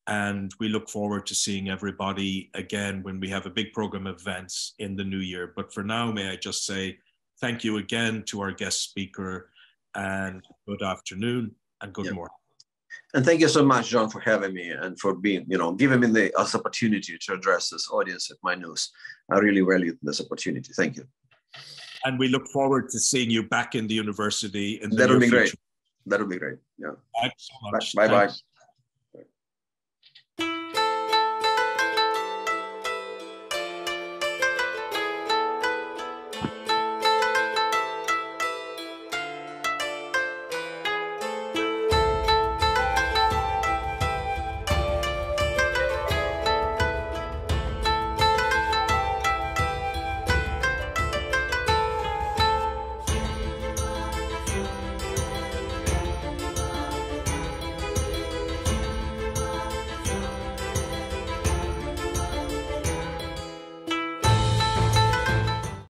and we look forward to seeing everybody again when we have a big program of events in the new year. But for now, may I just say thank you again to our guest speaker, and good afternoon and good morning. And thank you so much, John, for having me and for being, giving me this opportunity to address this audience at Maynooth. I really value this opportunity. Thank you. And we look forward to seeing you back in the university in the near future. Great. That would be great. Yeah. Thanks so much. Bye-bye.